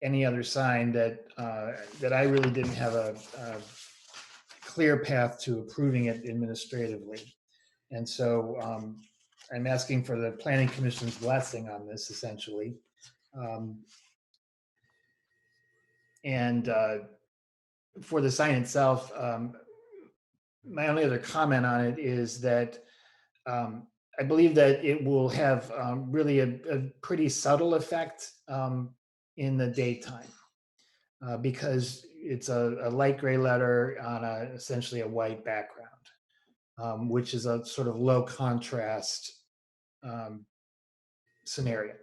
any other sign that I really didn't have a clear path to approving it administratively. And so I'm asking for the Planning Commission's blessing on this, essentially. And for the sign itself, my only other comment on it is that I believe that it will have really a pretty subtle effect in the daytime because it's a light gray letter on essentially a white background, which is a sort of low contrast scenario.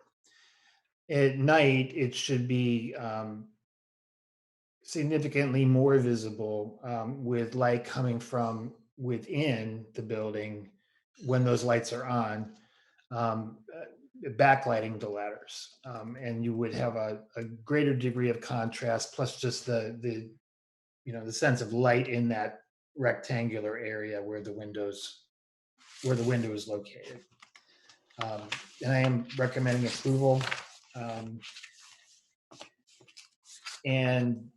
At night, it should be significantly more visible with light coming from within the building when those lights are on, backlighting the letters. And you would have a greater degree of contrast, plus just the sense of light in that rectangular area where the window is located. And I am recommending approval. And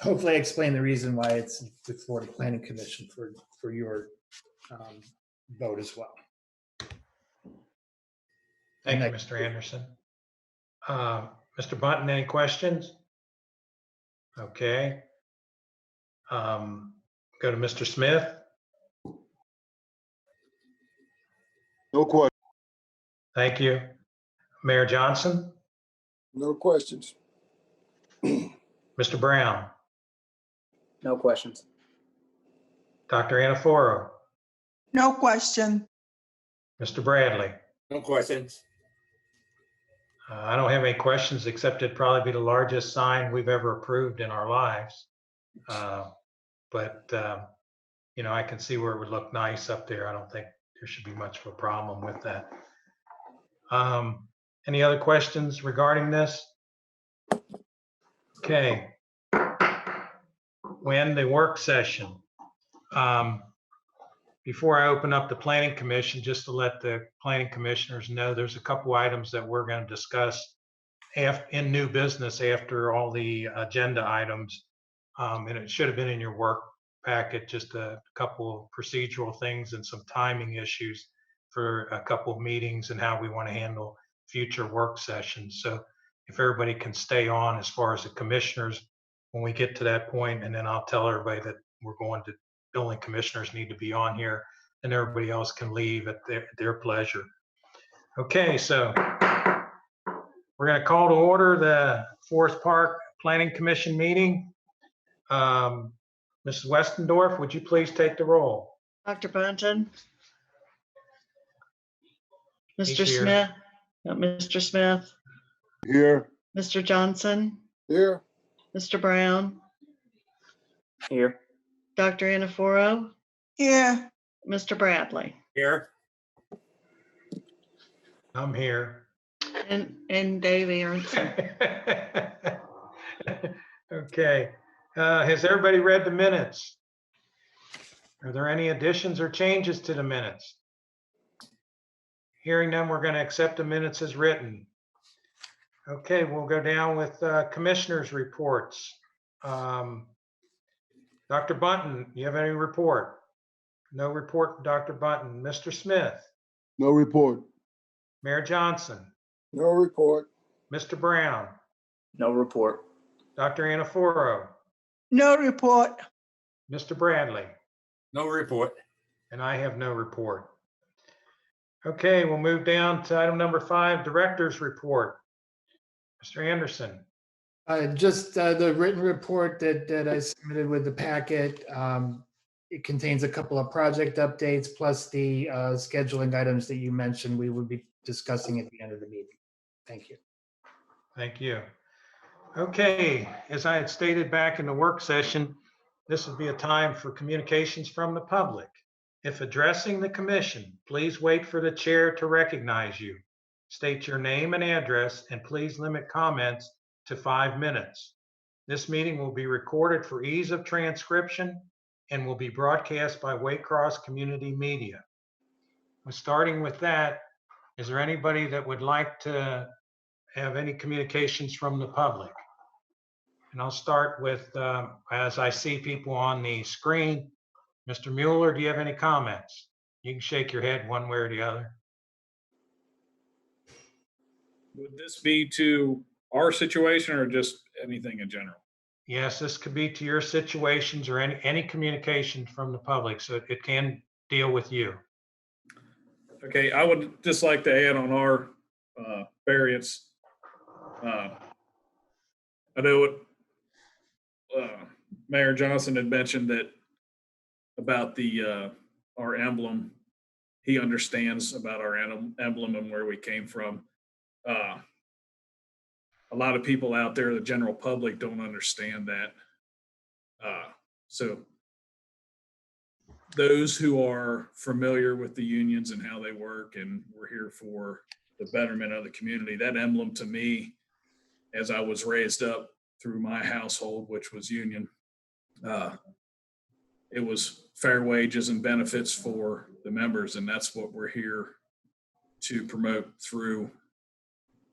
hopefully I explain the reason why it's before the Planning Commission for your vote as well. Thank you, Mr. Anderson. Mr. Bunton, any questions? Okay. Go to Mr. Smith. No question. Thank you. Mayor Johnson? No questions. Mr. Brown, No questions. Dr. Anaforo, No question. Mr. Bradley. No questions. I don't have any questions, except it'd probably be the largest sign we've ever approved in our lives. But you know, I can see where it would look nice up there. I don't think there should be much of a problem with that. Any other questions regarding this? Okay. When the work session. Before I open up the planning commission, just to let the planning commissioners know, there's a couple items that we're going to discuss in new business after all the agenda items. And it should have been in your work packet, just a couple of procedural things and some timing issues for a couple of meetings and how we want to handle future work sessions. So if everybody can stay on as far as the commissioners when we get to that point, and then I'll tell everybody that we're going to, building commissioners need to be on here and everybody else can leave at their pleasure. Okay, so we're going to call to order the Forest Park Planning Commission meeting. Mrs. Westendorf, would you please take the roll? Dr. Bunton? He's Mr. here. Smith? Mr. Smith? Here. Mr. Johnson? Here. Mr. Brown? Here. Dr. Anaforo? Here. Mr. Bradley? Here. I'm here. And Dave Aronson. Okay. Has everybody read the minutes? Are there any additions or changes to the minutes? Hearing none, we're going to accept the minutes as written. Okay, we'll go down with commissioners' reports. Dr. Bunton, you have any report? No report from Dr. Bunton. Mr. Smith? No report. Mayor Johnson? No report. Mr. Brown? No report. Dr. Anaforo? No report. Mr. Bradley? No report. And I have no report. Okay, we'll move down to item number 5, director's report. Mr. Anderson? Just the written report that I submitted with the packet. It contains a couple of project updates plus the scheduling items that you mentioned we would be discussing at the end of the meeting. Thank you. Thank you. Okay, as I had stated back in the work session, this would be a time for communications from the public. If addressing the commission, please wait for the chair to recognize you. State your name and address, and please limit comments to 5 minutes. This meeting will be recorded for ease of transcription and will be broadcast by Waycross Community Media. Starting with that, is there anybody that would like to have any communications from the public? And I'll start with, as I see people on the screen, Mr. Mueller, do you have any comments? You can shake your head one way or the other. Would this be to our situation or just anything in general? Yes, this could be to your situations or any communication from the public, so it can deal with you. Okay, I would just like to add on our variance. I know what Mayor Johnson had mentioned that about the our emblem. He understands about our emblem and where we came from. A lot of people out there, the general public, don't understand that. So those who are familiar with the unions and how they work, and we're here for the betterment of the community, that emblem to me, as I was raised up through my household, which was union, it was fair wages and benefits for the members, and that's what we're here to promote through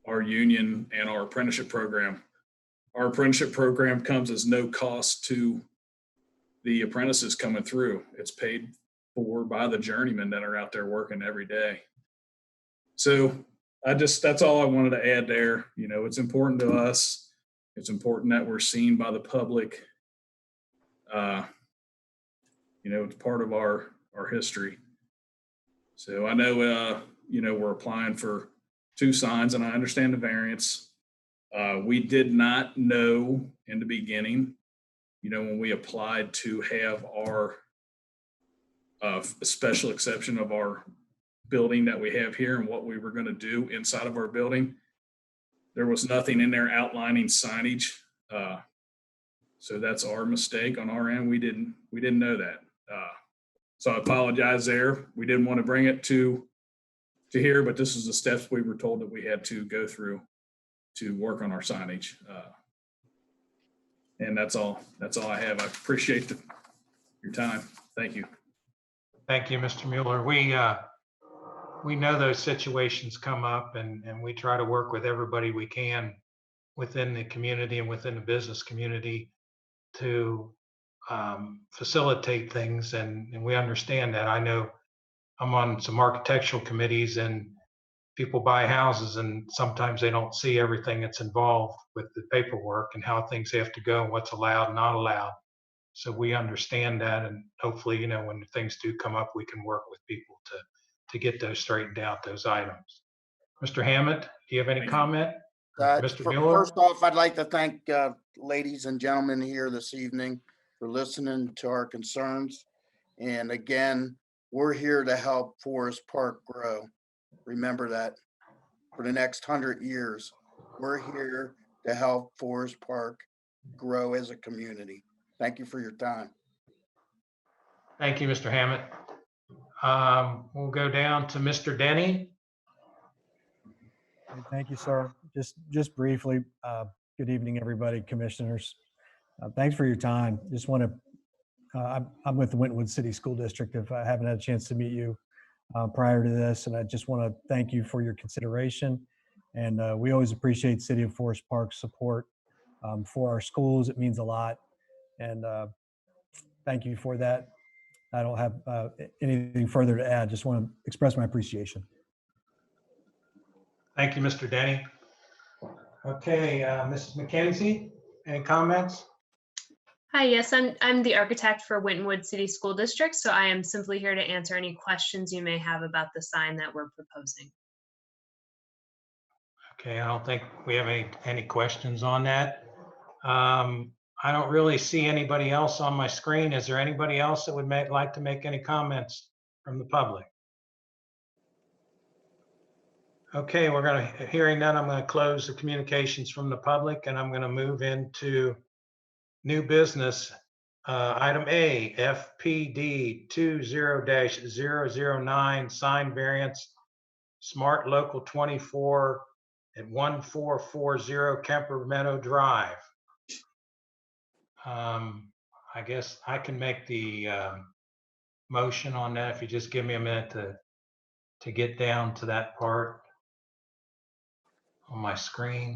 our union and our apprenticeship program. Our apprenticeship program comes as no cost to the apprentices coming through. It's paid for by the journeymen that are out there working every day. So that's all I wanted to add there. You know, it's important to us. It's important that we're seen by the public. You know, it's part of our history. So I know, you know, we're applying for 2 signs, and I understand the variance. We did not know in the beginning, when we applied to have our special exception of our building that we have here and what we were going to do inside of our building, there was nothing in there outlining signage. So that's our mistake on our end. We didn't know that. So I apologize there. We didn't want to bring it to here, but this is the steps we were told that we had to go through to work on our signage. And that's all I have. I appreciate your time. Thank you. Thank you, Mr. Mueller. We know those situations come up, and we try to work with everybody we can within the community and within the business community to facilitate things, and we understand that. I know I'm on some architectural committees, and people buy houses, and sometimes they don't see everything that's involved with the paperwork and how things have to go and what's allowed and not allowed. So we understand that, and hopefully, when things do come up, we can work with people to get those straightened out, those items. Mr. Hammond, do you have any comment? Mr. Mueller? First off, I'd like to thank ladies and gentlemen here this evening for listening to our concerns. And again, we're here to help Forest Park grow. Remember that for the next 100 years, we're here to help Forest Park grow as a community. Thank you for your time. Thank you, Mr. Hammond. We'll go down to Mr. Denny. Thank you, sir. Just briefly, good evening, everybody, commissioners. Thanks for your time. Just want to, I'm with the Wyntonwood City School District. If I haven't had a chance to meet you prior to this, and I just want to thank you for your consideration. And we always appreciate City of Forest Park's support for our schools. It means a lot. And thank you for that. I don't have anything further to add. Just want to express my appreciation. Thank you, Mr. Denny. Okay, Mrs. McKenzie, any comments? Hi, yes, I'm the architect for Wintonwood City School District, so I am simply here to answer any questions you may have about the sign that we're proposing. Okay, I don't think we have any questions on that. I don't really see anybody else on my screen. Is there anybody else that would like to make any comments from the public? Okay, hearing none, I'm going to close the communications from the public, and I'm going to move into new business. Item A, FPD 20-009, sign variance, Smart Local 24 at 1440 Kemper Meadow Drive. I guess I can make the motion on that if you just give me a minute to get down to that part on my screen.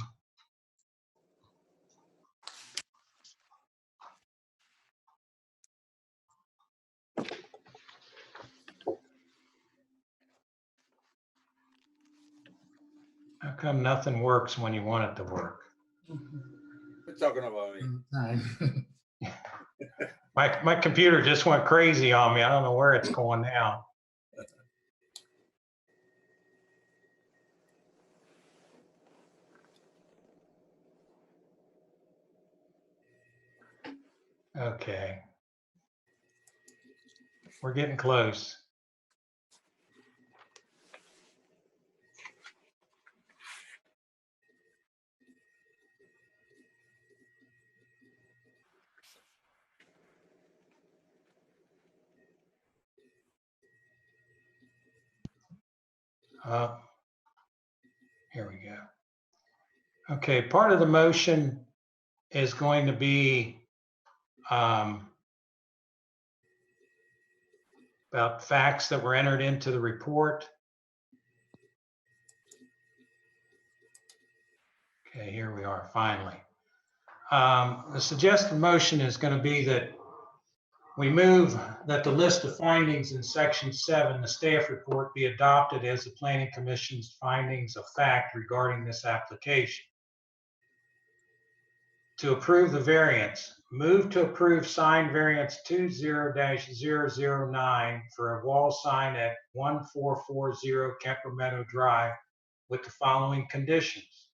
How come nothing works when you want it to work? You're talking about me. My computer just went crazy on me. I don't know where it's going now. Okay. We're getting close. Here we go. Okay, part of the motion is going to be about facts that were entered into the report. Okay, here we are, finally. The suggested motion is going to be that we move that the list of findings in section 7, the staff report, be adopted as the Planning Commission's findings of fact regarding this application. To approve the variance, move to approve sign variance 20-009 for a wall sign at 1440 Kemper Meadow Drive with the following conditions.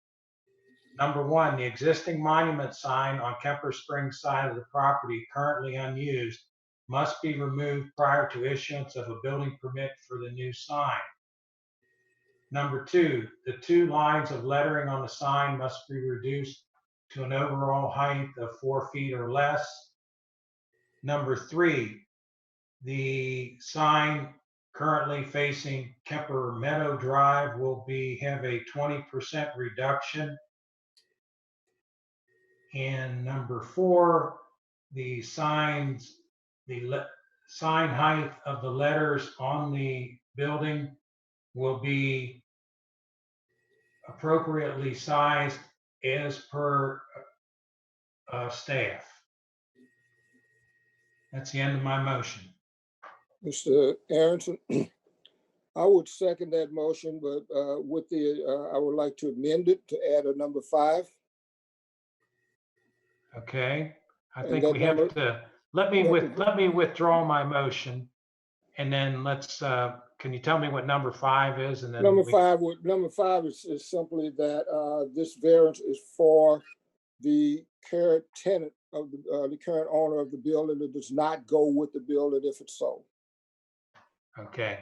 Number one, the existing monument sign on Kemper Springs side of the property currently unused must be removed prior to issuance of a building permit for the new sign. Number two, the 2 lines of lettering on the sign must be reduced to an overall height of 4 feet or less. Number 3, the sign currently facing Kemper Meadow Drive will have a 20% reduction. And number 4, the sign height of the letters on the building will be appropriately sized as per staff. That's the end of my motion. Mr. Aronson, I would second that motion, but with the, I would like to amend it to add a number 5. Okay, I And think that we have number- to, let me withdraw my motion. And then let's, can you tell me what number 5 is? And then Number 5 is simply that this variance is for the current tenant of the current owner of the building that does not go with the building if it's sold. Okay,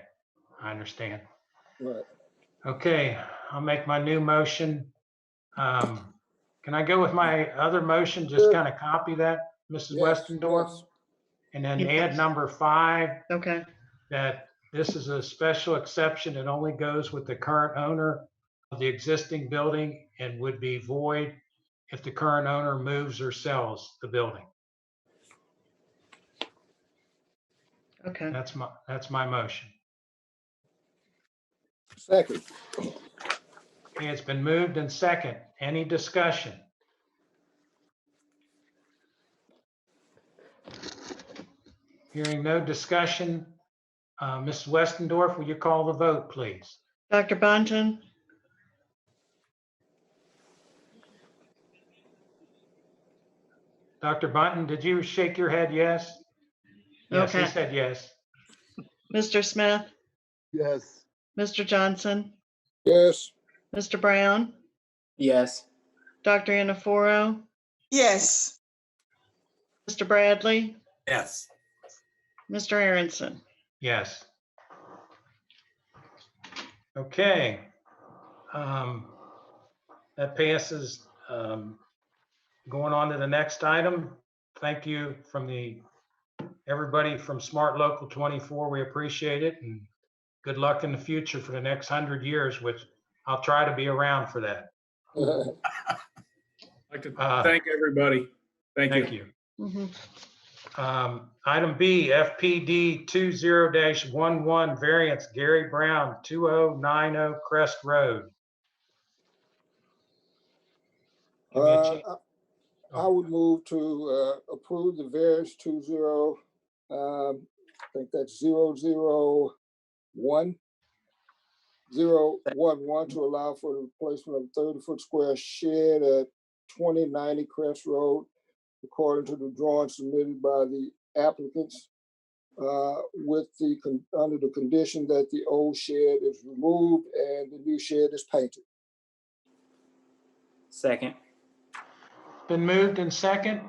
I understand. Right. Okay, I'll make my new motion. Can I go with my other motion? Just kind of copy that, Mrs. Yes, Westendorf? yes. And then Yes. add number 5, Okay, that this is a special exception. It only goes with the current owner of the existing building and would be void if the current owner moves or sells the building. okay. That's my motion. Second. Okay, it's been moved and second. Any discussion? Hearing no discussion, Mrs. Westendorf, will you call the vote, please? Dr. Bonton, Dr. Bunton, did you shake your head yes? Yes, he Okay. said yes. Mr. Smith, Yes. Mr. Johnson, Yes. Mr. Brown, Yes. Dr. Anaforo, Yes. Mr. Bradley, Yes. Mr. Aronson. Yes. Okay. That passes. Going on to the next item. Thank you from everybody from Smart Local 24. We appreciate it, and good luck in the future for the next 100 years, which I'll try to be around for that. I'd like to thank everybody. Thank you. Mhm. Item B, FPD 20-11 Variance Gary Brown, 2090 Crest Road. Give me a chance. I would move to approve the variance 20, I think that's 001, 011 to allow for the replacement of 30-foot square shed at 2090 Crest Road, according to the drawing submitted by the applicants, with under the condition that the old shed is removed and the new shed is painted. Second. Been moved and second.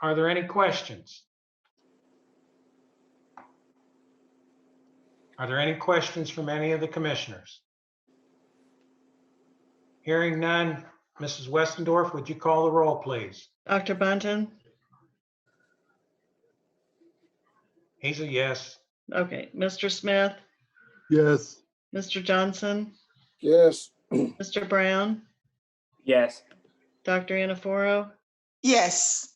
Are there any questions? Are there any questions from any of the commissioners? Hearing none, Mrs. Westendorf, would you call the roll, please? Dr. Bunton, He's a yes. okay. Mr. Smith, Yes. Mr. Johnson, Yes. Mr. Brown, Yes. Dr. Anaforo, Yes.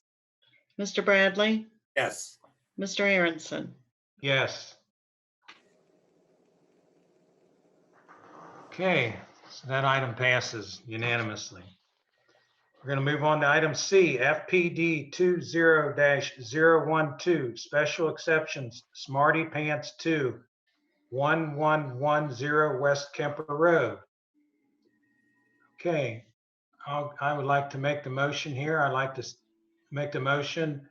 Mr. Bradley, Yes. Mr. Aronson. Yes. Okay, so that item passes unanimously. We're going to move on to item C, FPD 20-012, Special Exceptions, Smarty Pants 2, 1110 West Kemper Road. Okay, I would like to make the motion here. I'd like to make the motion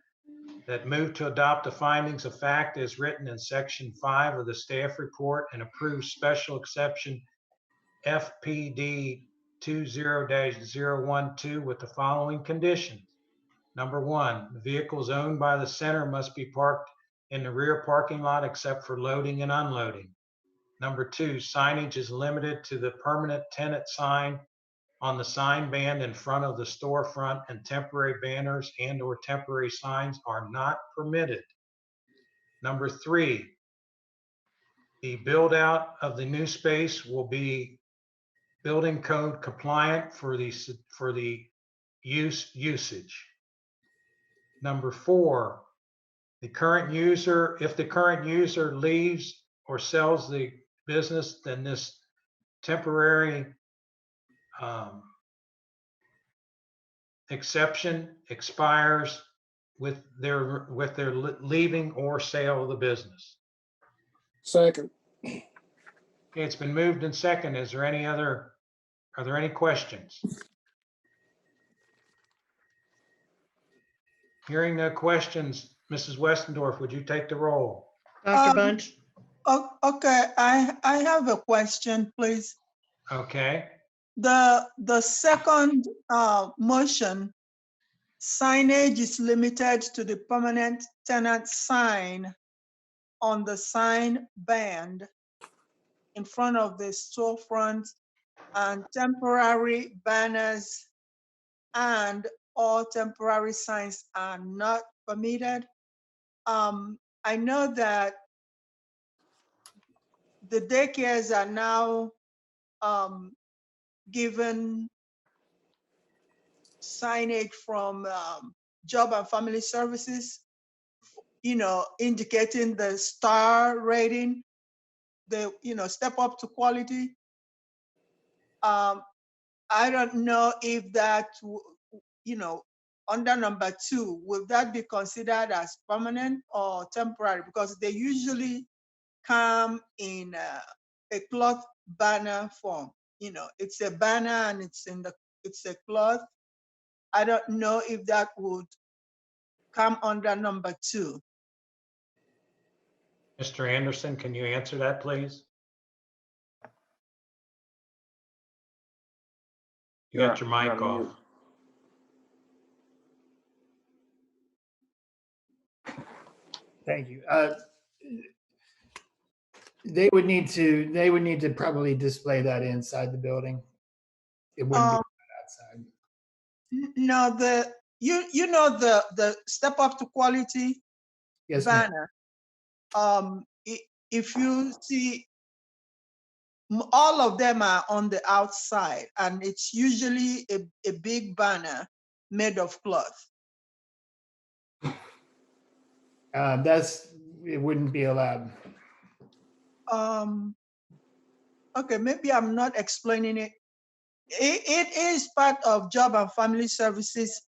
that move to adopt the findings of fact as written in section 5 of the staff report and approve special exception FPD 20-012 with the following conditions. Number one, the vehicles owned by the center must be parked in the rear parking lot except for loading and unloading. Number two, signage is limited to the permanent tenant sign on the sign band in front of the storefront, and temporary banners and/or temporary signs are not permitted. Number three, the build out of the new space will be building code compliant for the usage. Number four, if the current user leaves or sells the business, then this temporary exception expires with their leaving or sale of the business. Second. Okay, it's been moved and second. Are there any questions? Hearing no questions, Mrs. Westendorf, would you take the roll? Dr. Bunch? Okay, I have a question, please. Okay. The second motion, signage is limited to the permanent tenant sign on the sign band in front of the storefront, and temporary banners and all temporary signs are not permitted. I know that the daycares are now given signage from Job and Family Services, indicating the star rating, the step up to quality. I don't know if that, under number two, will that be considered as permanent or temporary? Because they usually come in a cloth banner form. It's a banner and it's a cloth. I don't know if that would come under number two. Mr. Anderson, can you answer that, please? You got your mic off. Thank you. They would need to probably display that inside the building. It wouldn't be outside. No, the step up to quality Yes, ma'am. banner. If you see, all of them are on the outside, and it's usually a big banner made of cloth. It wouldn't be allowed. Okay, maybe I'm not explaining it. It is part of Job and Family Services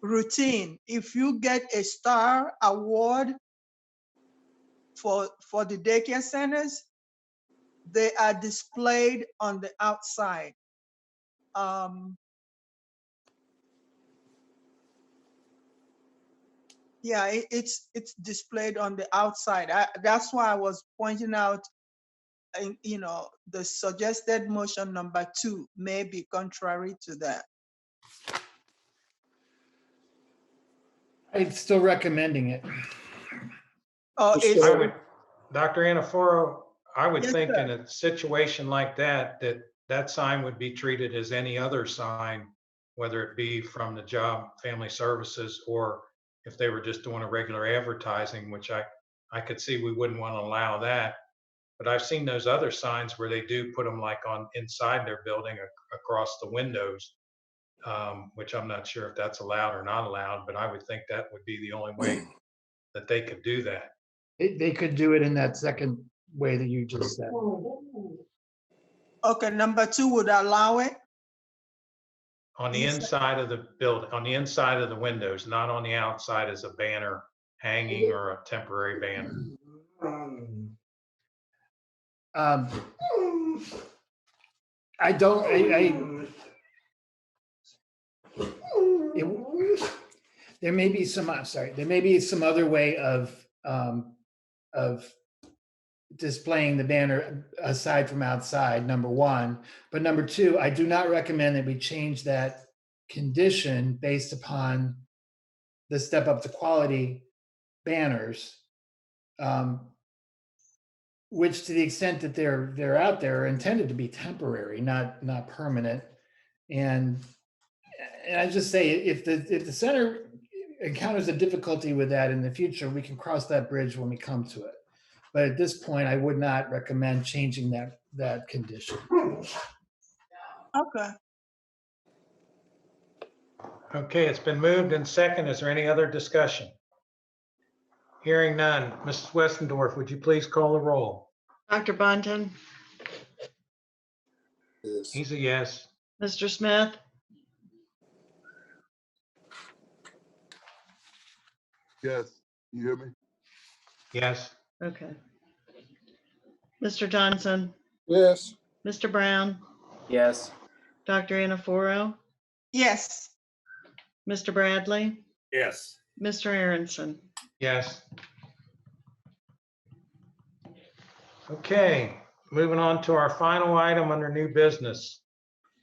routine. If you get a star award for the daycare centers, they are displayed on the outside. Yeah, it's displayed on the outside. That's why I was pointing out, the suggested motion number two may be contrary to that. I'm still recommending it. Oh, Dr. Anaforo, I would Yes, think sir. in a situation like that sign would be treated as any other sign, whether it be from the Job Family Services or if they were just doing a regular advertising, which I could see we wouldn't want to allow that. But I've seen those other signs where they do put them like on inside their building across the windows, which I'm not sure if that's allowed or not allowed, but I would think that would be the only way that they could do that. They could do it in that second way that you just said. Okay, number two would allow it. On the inside of the building, on the inside of the windows, not on the outside as a banner hanging or a temporary banner. There may be some, I'm sorry, there may be some other way of displaying the banner aside from outside, number one. But number two, I do not recommend that we change that condition based upon the step up to quality banners, which to the extent that they're out there are intended to be temporary, not permanent. And I just say, if the center encounters a difficulty with that in the future, we can cross that bridge when we come to it. But at this point, I would not recommend changing that condition. Okay. Okay, it's been moved and second. Is there any other discussion? Hearing none. Mrs. Westendorf, would you please call the roll? Dr. Bunton, Yes. He's a yes. Mr. Smith, Yes. You hear me? Yes. okay. Mr. Johnson, Yes. Mr. Brown, Yes. Dr. Anaforo, Yes. Mr. Bradley, Yes. Mr. Aronson. Yes. Okay, moving on to our final item under new business.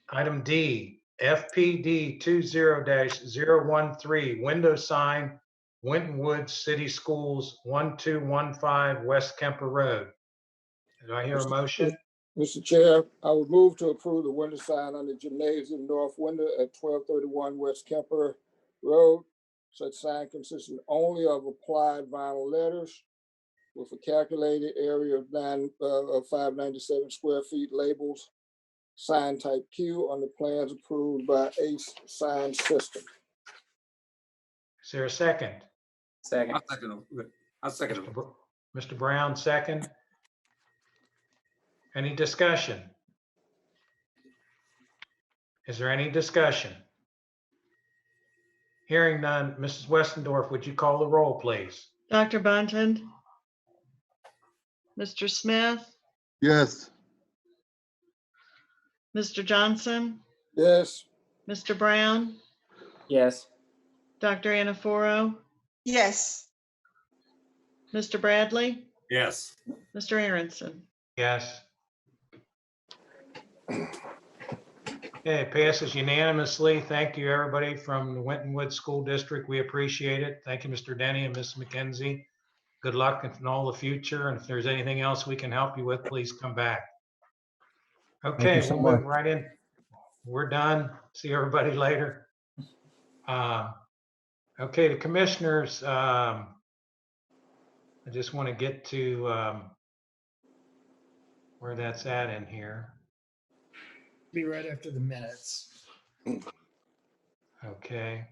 Item D, FPD 20-013, window sign, Wyntonwood City Schools, 1215 West Kemper Road. Do I hear a motion? Mr. Chair, I would move to approve the window sign on the gymnasium north window at 1231 West Kemper Road. Such sign consisting only of applied vinyl letters with a calculated area of 597 square feet, labels, sign type Q on the plans approved by ACE Sign System. Is there a second? Second. I'll second it. Mr. Brown, second. Any discussion? Is there any discussion? Hearing none. Mrs. Westendorf, would you call the roll, please? Dr. Bunton, Mr. Smith, Yes. Mr. Johnson, Yes. Mr. Brown, Yes. Dr. Anaforo, Yes. Mr. Bradley, Yes. Mr. Aronson. Yes. Okay, it passes unanimously. Thank you, everybody from the Wyntonwood School District. We appreciate it. Thank you, Mr. Denny and Ms. McKenzie. Good luck in all the future. And if there's anything else we can help you with, please come back. Okay, so we'll move much. right in. We're done. See everybody later. Okay, the commissioners, I just want to get to where that's at in here. Be right after the minutes. Okay.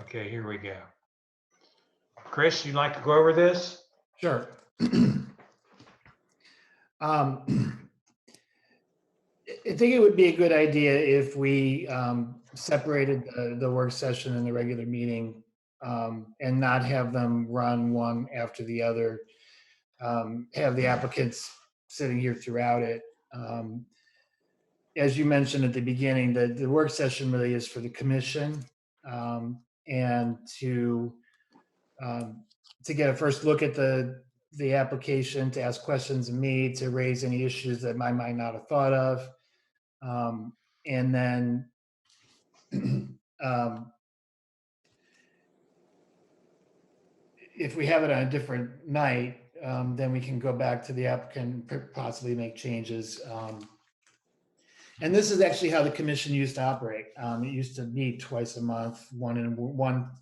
Okay, here we go. Chris, you'd like to go over this? Sure. I think it would be a good idea if we separated the work session and the regular meeting and not have them run one after the other. Have the applicants sitting here throughout it. As you mentioned at the beginning, the work session really is for the commission and to get a first look at the application, to ask questions of me, to raise any issues that I might not have thought of. And then if we have it on a different night, then we can go back to the applicant and possibly make changes. And this is actually how the commission used to operate. It used to meet twice a month, one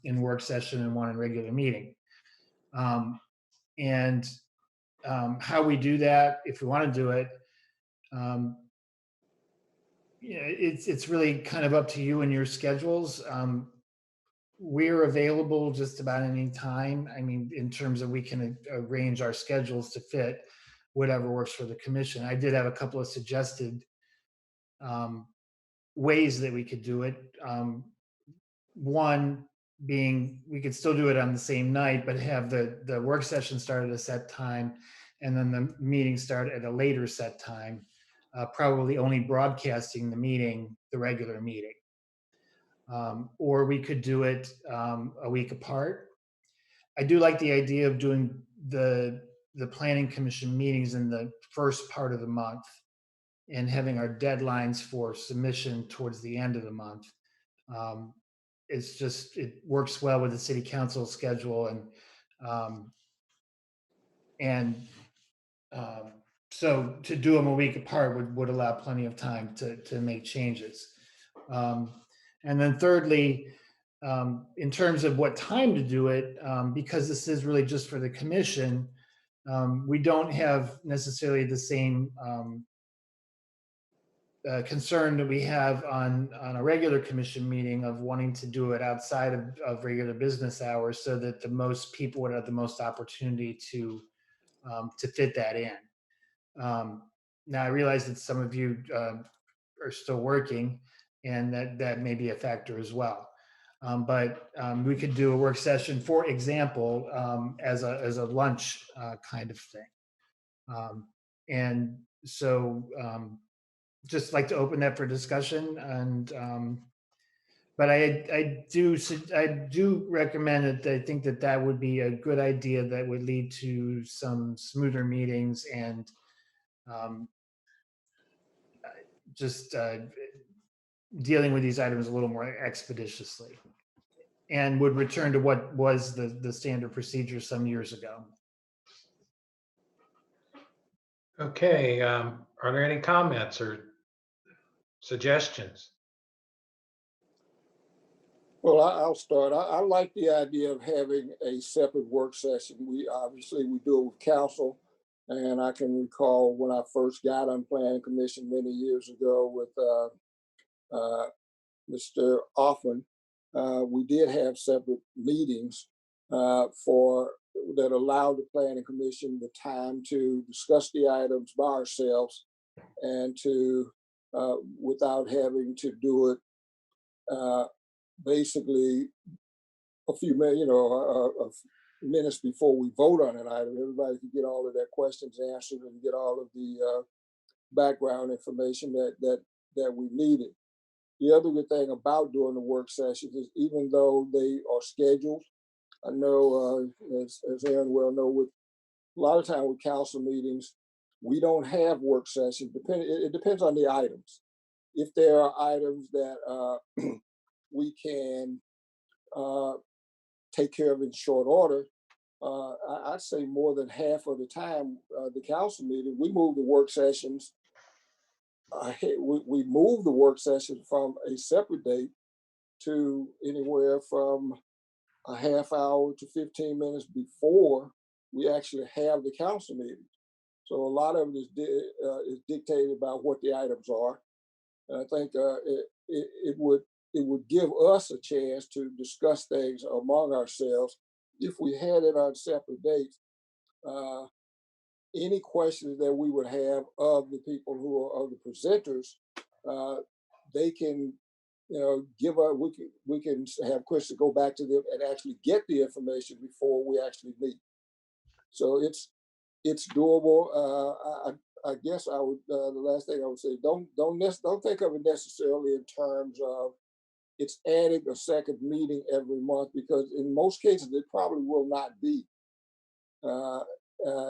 in work session and one in regular meeting. And how we do that, if we want to do it, it's really kind of up to you and your schedules. We're available just about any time. I mean, in terms of we can arrange our schedules to fit whatever works for the commission. I did have a couple of suggested ways that we could do it. One being we could still do it on the same night, but have the work session start at a set time and then the meeting start at a later set time, probably only broadcasting the regular meeting. or we could do it a week apart. I do like the idea of doing the planning commission meetings in the first part of the month and having our deadlines for submission towards the end of the month. It's just, it works well with the city council schedule, and so to do them a week apart would allow plenty of time to make changes. And then thirdly, in terms of what time to do it, because this is really just for the commission, we don't have necessarily the same concern that we have on a regular commission meeting of wanting to do it outside of regular business hours, so that the most people would have the most opportunity to fit that in. Now I realize that some of you are still working, and that may be a factor as well. But we could do a work session, for example, as a lunch kind of thing. And so just like to open that for discussion. And but I do recommend it. I think that would be a good idea that would lead to some smoother meetings and just dealing with these items a little more expeditiously, and would return to what was the standard procedure some years ago. Okay, are there any comments or suggestions? Well, I'll start. I like the idea of having a separate work session. We do it with council, and I can recall when I first got on planning commission many years ago with Mr. Hoffman, we did have separate meetings that allowed the planning commission the time to discuss the items by ourselves and to without having to do it basically a few minutes before we vote on an item. Everybody could get all of their questions answered and get all of the background information that we needed. The other good thing about doing the work sessions is, even though they are scheduled, I know as Aaron well know, with a lot of time with council meetings, we don't have work sessions. It depends on the items. If there are items that we can take care of in short order, I'd say more than half of the time, the council meeting, we move the work sessions. We move the work session from a separate date to anywhere from a half hour to 15 minutes before we actually have the council meeting. So a lot of it is dictated by what the items are. And I think it would give us a chance to discuss things among ourselves. If we had it on separate dates, any questions that we would have of the people who are of the presenters, they can, give us. We can have Chris go back to them and actually get the information before we actually meet. So it's doable. I guess I would. The last thing I would say: don't think of it necessarily in terms of it's adding a second meeting every month, because in most cases it probably will not be.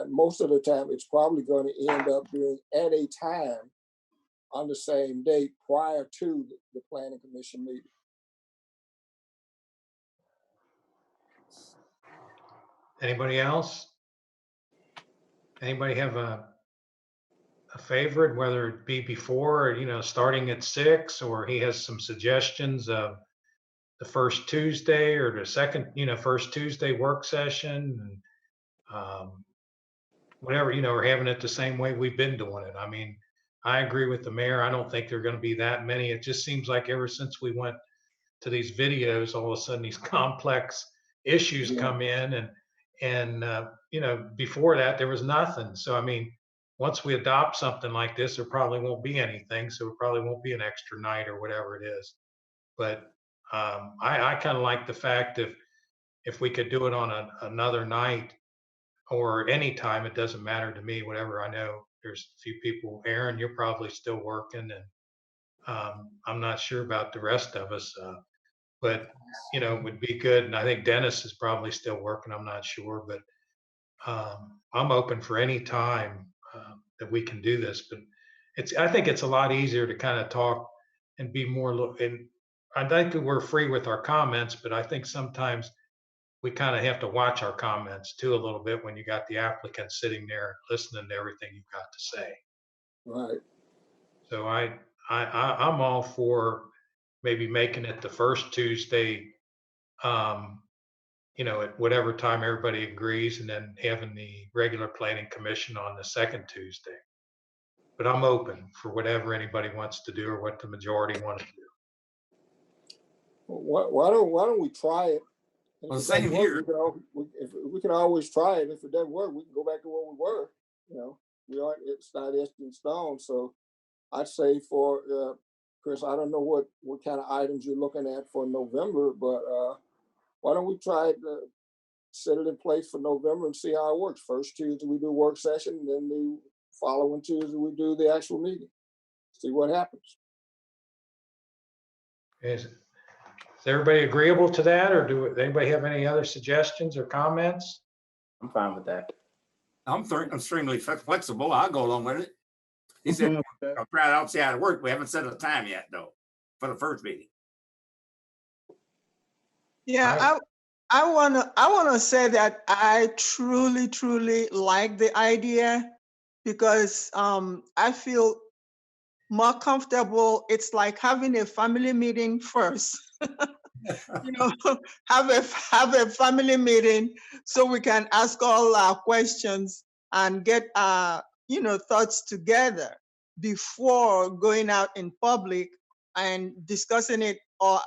Most of the time, it's probably going to end up being at a time on the same date prior to the planning commission meeting. Anybody else? Anybody have a favorite, whether it be before, starting at 6, or he has some suggestions of the first Tuesday or the second, first Tuesday work session, and whatever, we're having it the same way we've been doing it. I mean, I agree with the mayor. I don't think there are going to be that many. It just seems like ever since we went to these videos, all of a sudden these complex issues come in, and before that there was nothing. So I mean, once we adopt something like this, there probably won't be anything. So it probably won't be an extra night or whatever it is. But I kind of like the fact if we could do it on another night or any time, it doesn't matter to me. Whatever. I know there's a few people. Aaron, you're probably still working, and I'm not sure about the rest of us. but, it would be good. And I think Dennis is probably still working. I'm not sure, but I'm open for any time that we can do this. But I think it's a lot easier to kind of talk and be more, and I think that we're free with our comments, but I think sometimes we kind of have to watch our comments too a little bit when you got the applicant sitting there listening to everything you've got to say. Right. So I'm all for maybe making it the first Tuesday, at whatever time everybody agrees, and then having the regular planning commission on the second Tuesday. But I'm open for whatever anybody wants to do or what the majority want to do. Why don't we try it? And Well, if it doesn't same work, here. we can always try it. If it doesn't work, we can go back to where we were. It's not etched in stone. So I'd say for Chris, I don't know what kind of items you're looking at for November, but why don't we try to set it in place for November and see how it works? First Tuesday we do work session, and then the following Tuesday we do the actual meeting. See what happens. Is everybody agreeable to that, or does anybody have any other suggestions or comments? I'm fine with that. I'm extremely flexible. I'll go along with it. He said, I'll try it out, see how it works. We haven't set a time yet, though, for the first meeting. Yeah, I wanna say that I truly like the idea, because I feel more comfortable. It's like having a family meeting first. Have a family meeting so we can ask all our questions and get our thoughts together before going out in public and discussing it, or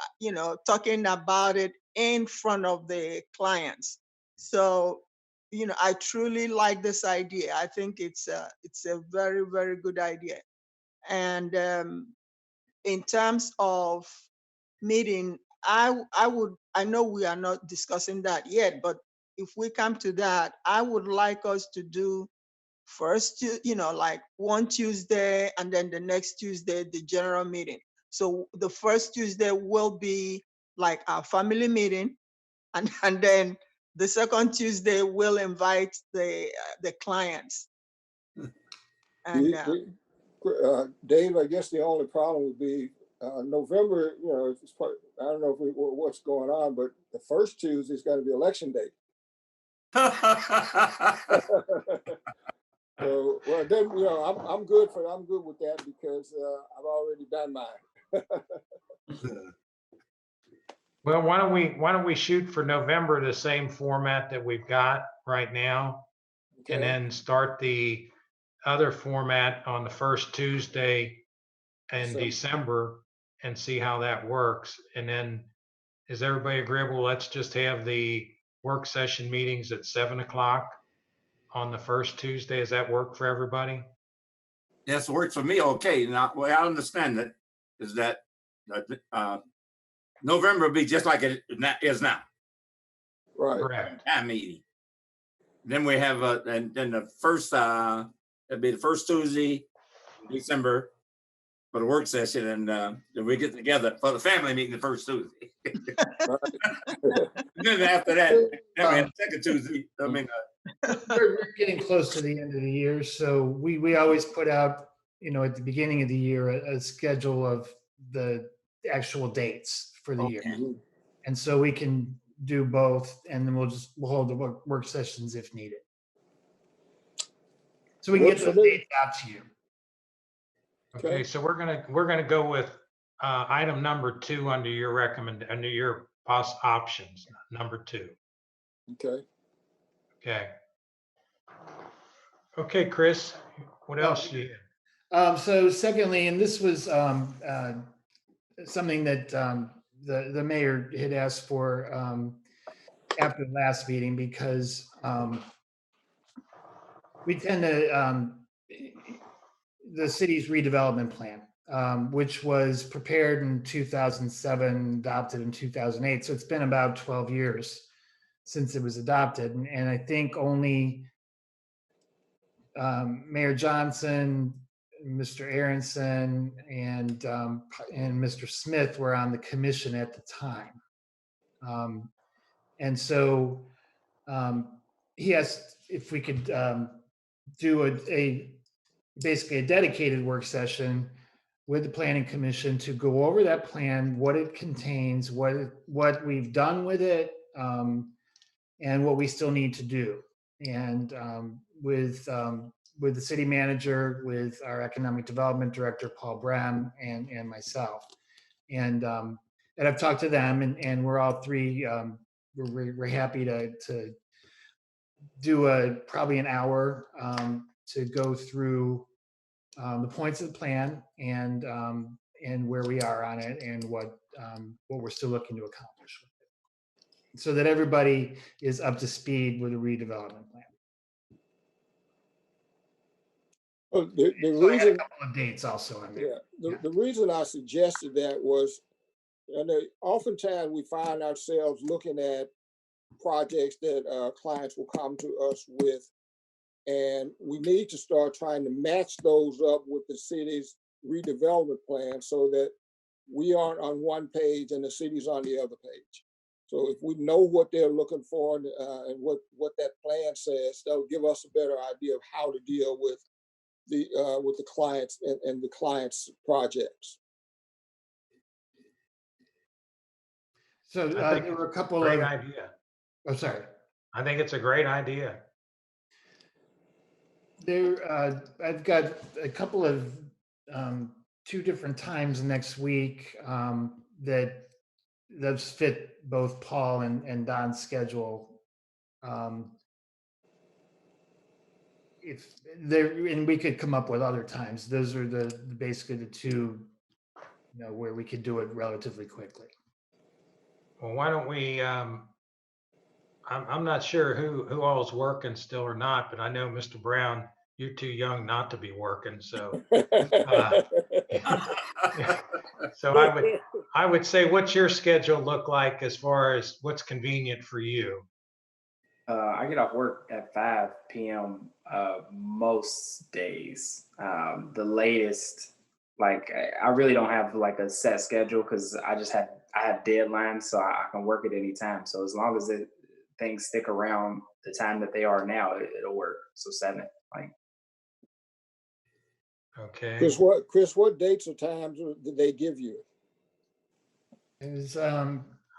talking about it in front of the clients. So I truly like this idea. I think it's a very, very good idea. And in terms of meeting, I know we are not discussing that yet, but if we come to that, I would like us to do first, like one Tuesday, and then the next Tuesday, the general meeting. So the first Tuesday will be like our family meeting, and then the second Tuesday we'll invite the clients. And Dave, I guess the only problem would be November. I don't know what's going on, but the first Tuesday is going to be election day. So, well, then I'm good with that, because I've already done mine. Well, why don't we shoot for November, the same format that we've got right now, Okay. and then start the other format on the first Tuesday in December and see how that works. And then, is everybody agreeable? Let's just have the work session meetings at 7 o'clock on the first Tuesday. Does that work for everybody? Yes, it works for me. Okay. Now, the way I understand it is that November will be just like it is now. Right. Correct. Time meeting. Then we have and then the first it'll be the first Tuesday in December for the work session, and then we get together for the family meeting the first Tuesday. Then after that, then we have the second Tuesday. I mean, We're getting close to the end of the year, so we always put out, at the beginning of the year, a schedule of the actual dates for the year. And so we can do both, and then we'll hold the work sessions if needed. So we can get those dates out to you. Okay, so we're gonna go with item number 2 under your options, number 2. Okay. Okay, Chris, what else do you have? So secondly, and this was something that the mayor had asked for after the last meeting, because we tend to, the city's redevelopment plan, which was prepared in 2007, adopted in 2008. So it's been about 12 years since it was adopted. And I think only Mayor Johnson, Mr. Aronson, and Mr. Smith were on the commission at the time. And so he asked if we could do basically a dedicated work session with the planning commission to go over that plan, what it contains, what we've done with it, and what we still need to do. And with the city manager, with our economic development director, Paul Bram, and myself. And I've talked to them, and we're all three, we're happy to do probably an hour to go through the points of the plan and where we are on it and what we're still looking to accomplish with it, so that everybody is up to speed with the redevelopment plan. Well, the So I had a reason, couple of dates also on there. the reason I suggested that was, I know oftentimes we find ourselves looking at projects that clients will come to us with, and we need to start trying to match those up with the city's redevelopment plan so that we aren't on one page and the city's on the other page. So if we know what they're looking for and what that plan says, that'll give us a better idea of how to deal with the clients and the clients' projects. So I think there were a couple great of. idea. Oh, sorry. I think it's a great idea. I've got a couple of 2 different times next week that fit both Paul and Don's schedule. If there, and we could come up with other times. Those are basically the 2, where we could do it relatively quickly. Well, why don't we, I'm not sure who all is working still or not, but I know Mr. Brown, you're too young not to be working. So, so I would say, what's your schedule look like as far as what's convenient for you? I get off work at 5 p.m. Most days. The latest, like I really don't have like a set schedule because I have deadlines, so I can work at any time. So as long as things stick around the time that they are now, it'll work. So 7, like. Okay. Chris, what dates or times did they give you? It was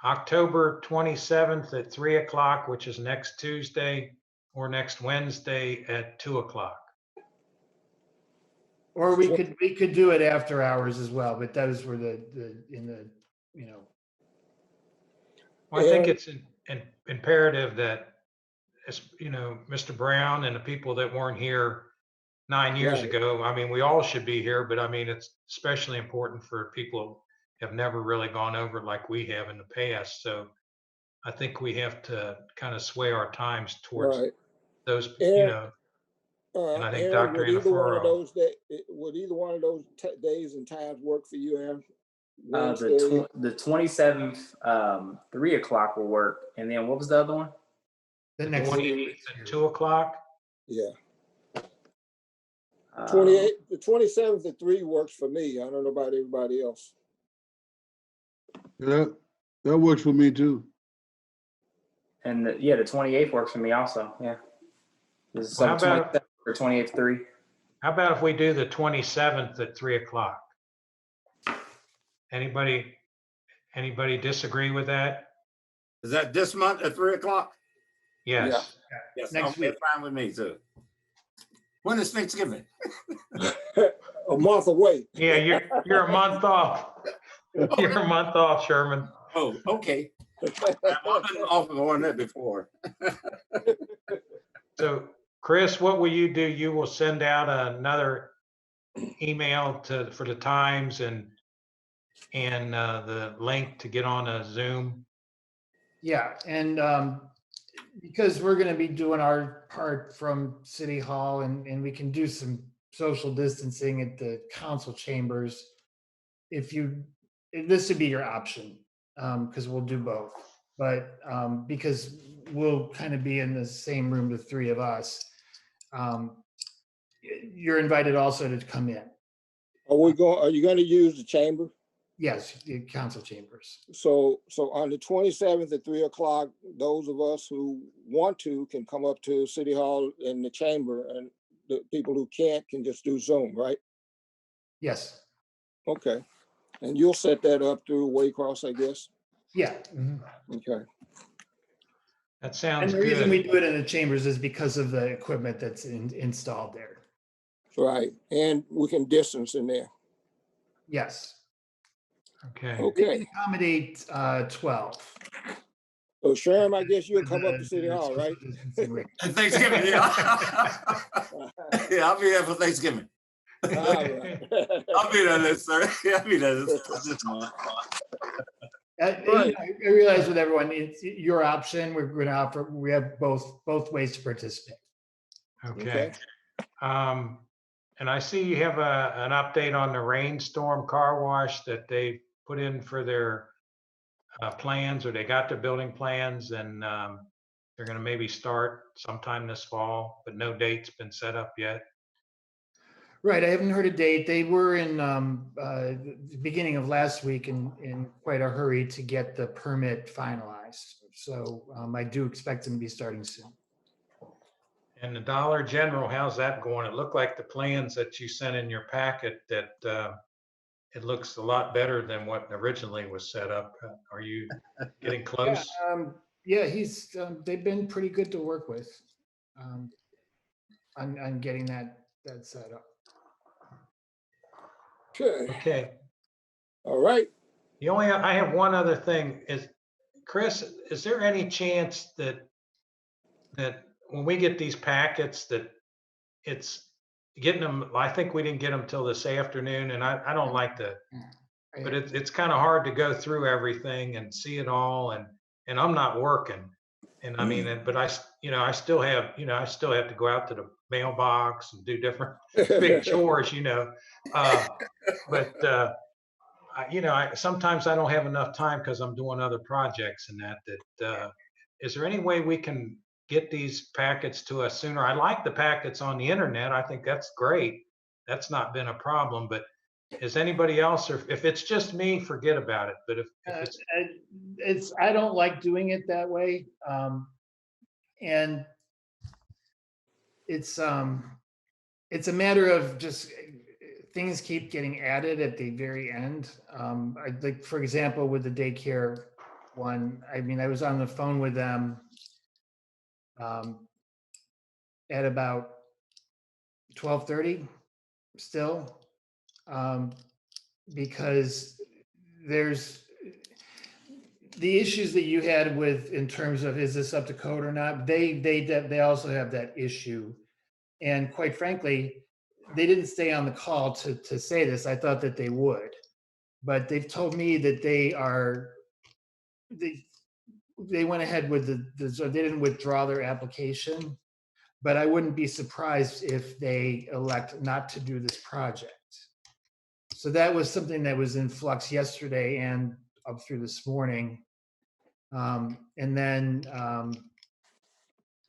October 27th at 3 o'clock, which is next Tuesday, or next Wednesday at 2 o'clock. or we could do it after hours as well, but those were Well, I think it's imperative that, Mr. Brown and the people that weren't here 9 years Right. ago, I mean, we all should be here, but I mean, it's especially important for people who have never really gone over it like we have in the past. So I think we have to kind of sway our times towards Right. those, Aaron, and I think Aaron, Dr. would either one of Anaforo. those days and times work for you, Aaron? The 27th, 3 o'clock will work. And then what was the other one? the The next 28th at 2 o'clock. Yeah. 28, the 27th at 3 works for me. I don't know about everybody else. Yeah, that works for me too. And the 28th works for me also. Yeah. So Well, how about- 27th or 28th 3. How about if we do the 27th at 3 o'clock? Anybody disagree with that? Is that this month at 3 o'clock? Yes. Yes, Next okay, week. fine with me too. When is Thanksgiving? A month away. Yeah, you're a month off. You're a month off, Sherman. Oh, okay. I've been off on that before. So, Chris, what will you do? You will send out another email for the times and the link to get on a Zoom. Yeah, and because we're going to be doing our part from City Hall, and we can do some social distancing at the council chambers, this would be your option, because we'll do both. But because we'll kind of be in the same room, the 3 of us, you're invited also to come in. Are you going to use the chamber? Yes, the council chambers. So on the 27th at 3 o'clock, those of us who want to can come up to City Hall in the chamber, and the people who can't can just do Zoom, right? Yes. Okay. And you'll set that up through Waycross, I guess? Yeah. Mhm. Okay. That And sounds the reason we good. do it in the chambers is because of the equipment that's installed there. Right. And we can distance in there. Yes. Okay. We Okay. can accommodate 12. So Sherm, I guess you'll with come up to the- City the Hall, social right? distancing rate. And Thanksgiving, yeah. Yeah, I'll be there for Thanksgiving. All right. I'll be there this, sir. I'll be there this month. Right. I realize with everyone, it's your option. We're going to offer, we have both ways to participate. Okay. And I see you have an update on the rainstorm car wash that they put in for their plans, or they got their building plans, and they're going to maybe start sometime this fall, but no date's been set up yet. Right. I haven't heard a date. They were in the beginning of last week in quite a hurry to get the permit finalized. So I do expect them to be starting soon. And the Dollar General, how's that going? It looked like the plans that you sent in your packet that it looks a lot better than what originally was set up. Are you getting close? Yeah, they've been pretty good to work with on getting that set up. Okay. Okay. All right. I have one other thing is, Chris, is there any chance that when we get these packets that it's getting them, I think we didn't get them till this afternoon, and I don't like to, but it's kind of hard to go through everything and see it all, and I'm not working. And I mean, but I still have to go out to the mailbox and do different big chores, but sometimes I don't have enough time because I'm doing other projects and that is there any way we can get these packets to us sooner? I like the packets on the internet. I think that's great. That's not been a problem, but is anybody else, or if it's just me, forget about it. But if it's, I don't like doing it that way. And it's a matter of just things keep getting added at the very end. Like, for example, with the daycare one, I mean, I was on the phone with them at about 12:30 still, because there's the issues that you had with, in terms of, is this up to code or not? They also have that issue. And quite frankly, they didn't stay on the call to say this. I thought that they would, but they've told me that they went ahead with so they didn't withdraw their application, but I wouldn't be surprised if they elect not to do this project. So that was something that was in flux yesterday and up through this morning. And then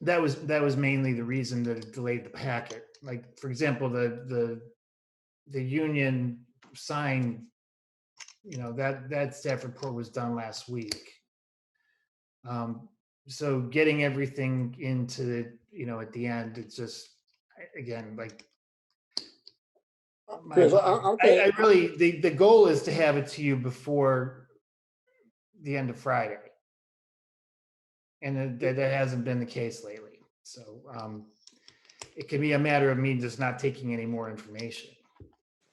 that was mainly the reason that it delayed the packet. Like, for example, the union sign, that staff report was done last week. So getting everything into the, at the end, it's just, again, like, I really, the goal is to have it to you before the end of Friday. And that hasn't been the case lately. So it could be a matter of me just not taking any more information.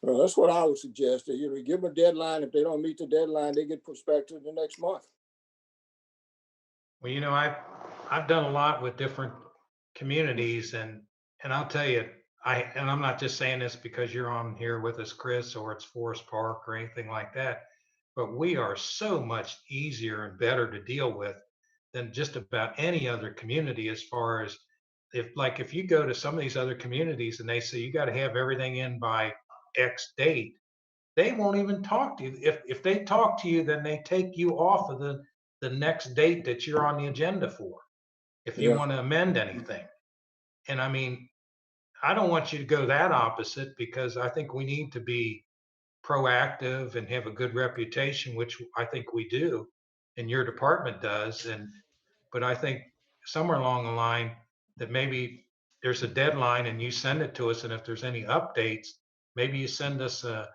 Well, that's what I would suggest. Give them a deadline. If they don't meet the deadline, they get pushed back to the next month. Well, I've done a lot with different communities, and I'll tell you, and I'm not just saying this because you're on here with us, Chris, or it's Forest Park or anything like that, but we are so much easier and better to deal with than just about any other community, as far as if you go to some of these other communities and they say you got to have everything in by X date, they won't even talk to you. If they talk to you, then they take you off of the next date that you're on the agenda for, if you want to amend anything. And I mean, I don't want you to go that opposite, because I think we need to be proactive and have a good reputation, which I think we do, and your department does. But I think somewhere along the line that maybe there's a deadline and you send it to us, and if there's any updates, maybe you send us a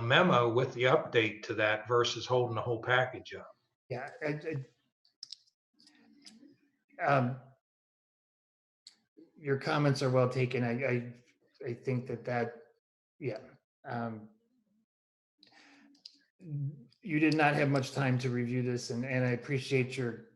memo with the update to that versus holding the whole package up. Yeah. Your comments are well taken. I think that, yeah. You did not have much time to review this, and I appreciate your,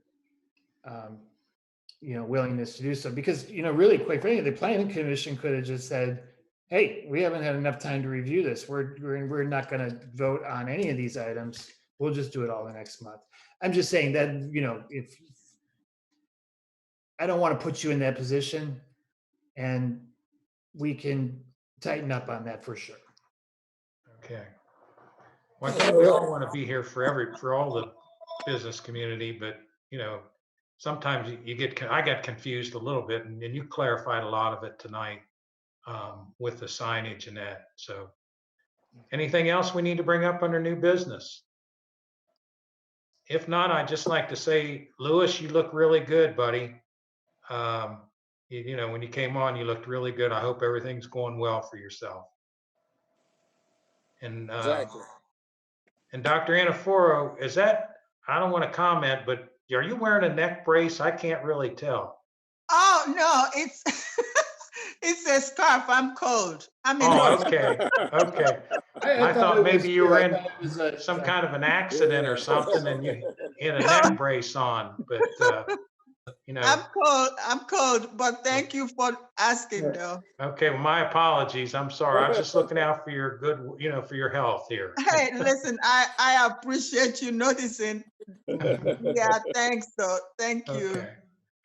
willingness to do so, because, really quick, the planning commission could have just said, hey, we haven't had enough time to review this. We're not going to vote on any of these items. We'll just do it all the next month. I'm just saying that, if I don't want to put you in that position, and we can tighten up on that for sure. Okay. Well, I think we all want to be here for all the business community, but sometimes I got confused a little bit, and you clarified a lot of it tonight with the signage and that. So anything else we need to bring up under new business? If not, I'd just like to say, Lewis, you look really good, buddy. When you came on, you looked really good. I hope everything's going well for yourself. And Exactly. And Dr. Anaforo, I don't want to comment, but are you wearing a neck brace? I can't really tell. Oh, no, it's it's a scarf. I'm cold. Okay. I thought maybe you were in some kind of an accident or something and you had a neck brace on, but I'm cold, but thank you for asking though. Okay, well, my apologies. I'm sorry. I was just looking out for your good, for your health here. Hey, listen, I appreciate you noticing. Yeah, thanks though. Thank you.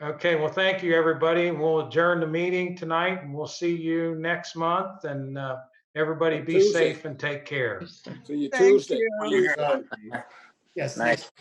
Okay, well, thank you, everybody. We'll adjourn the meeting tonight, and we'll see you next month. And everybody be safe and take care. See you Thank Tuesday. you. Yes. Nice.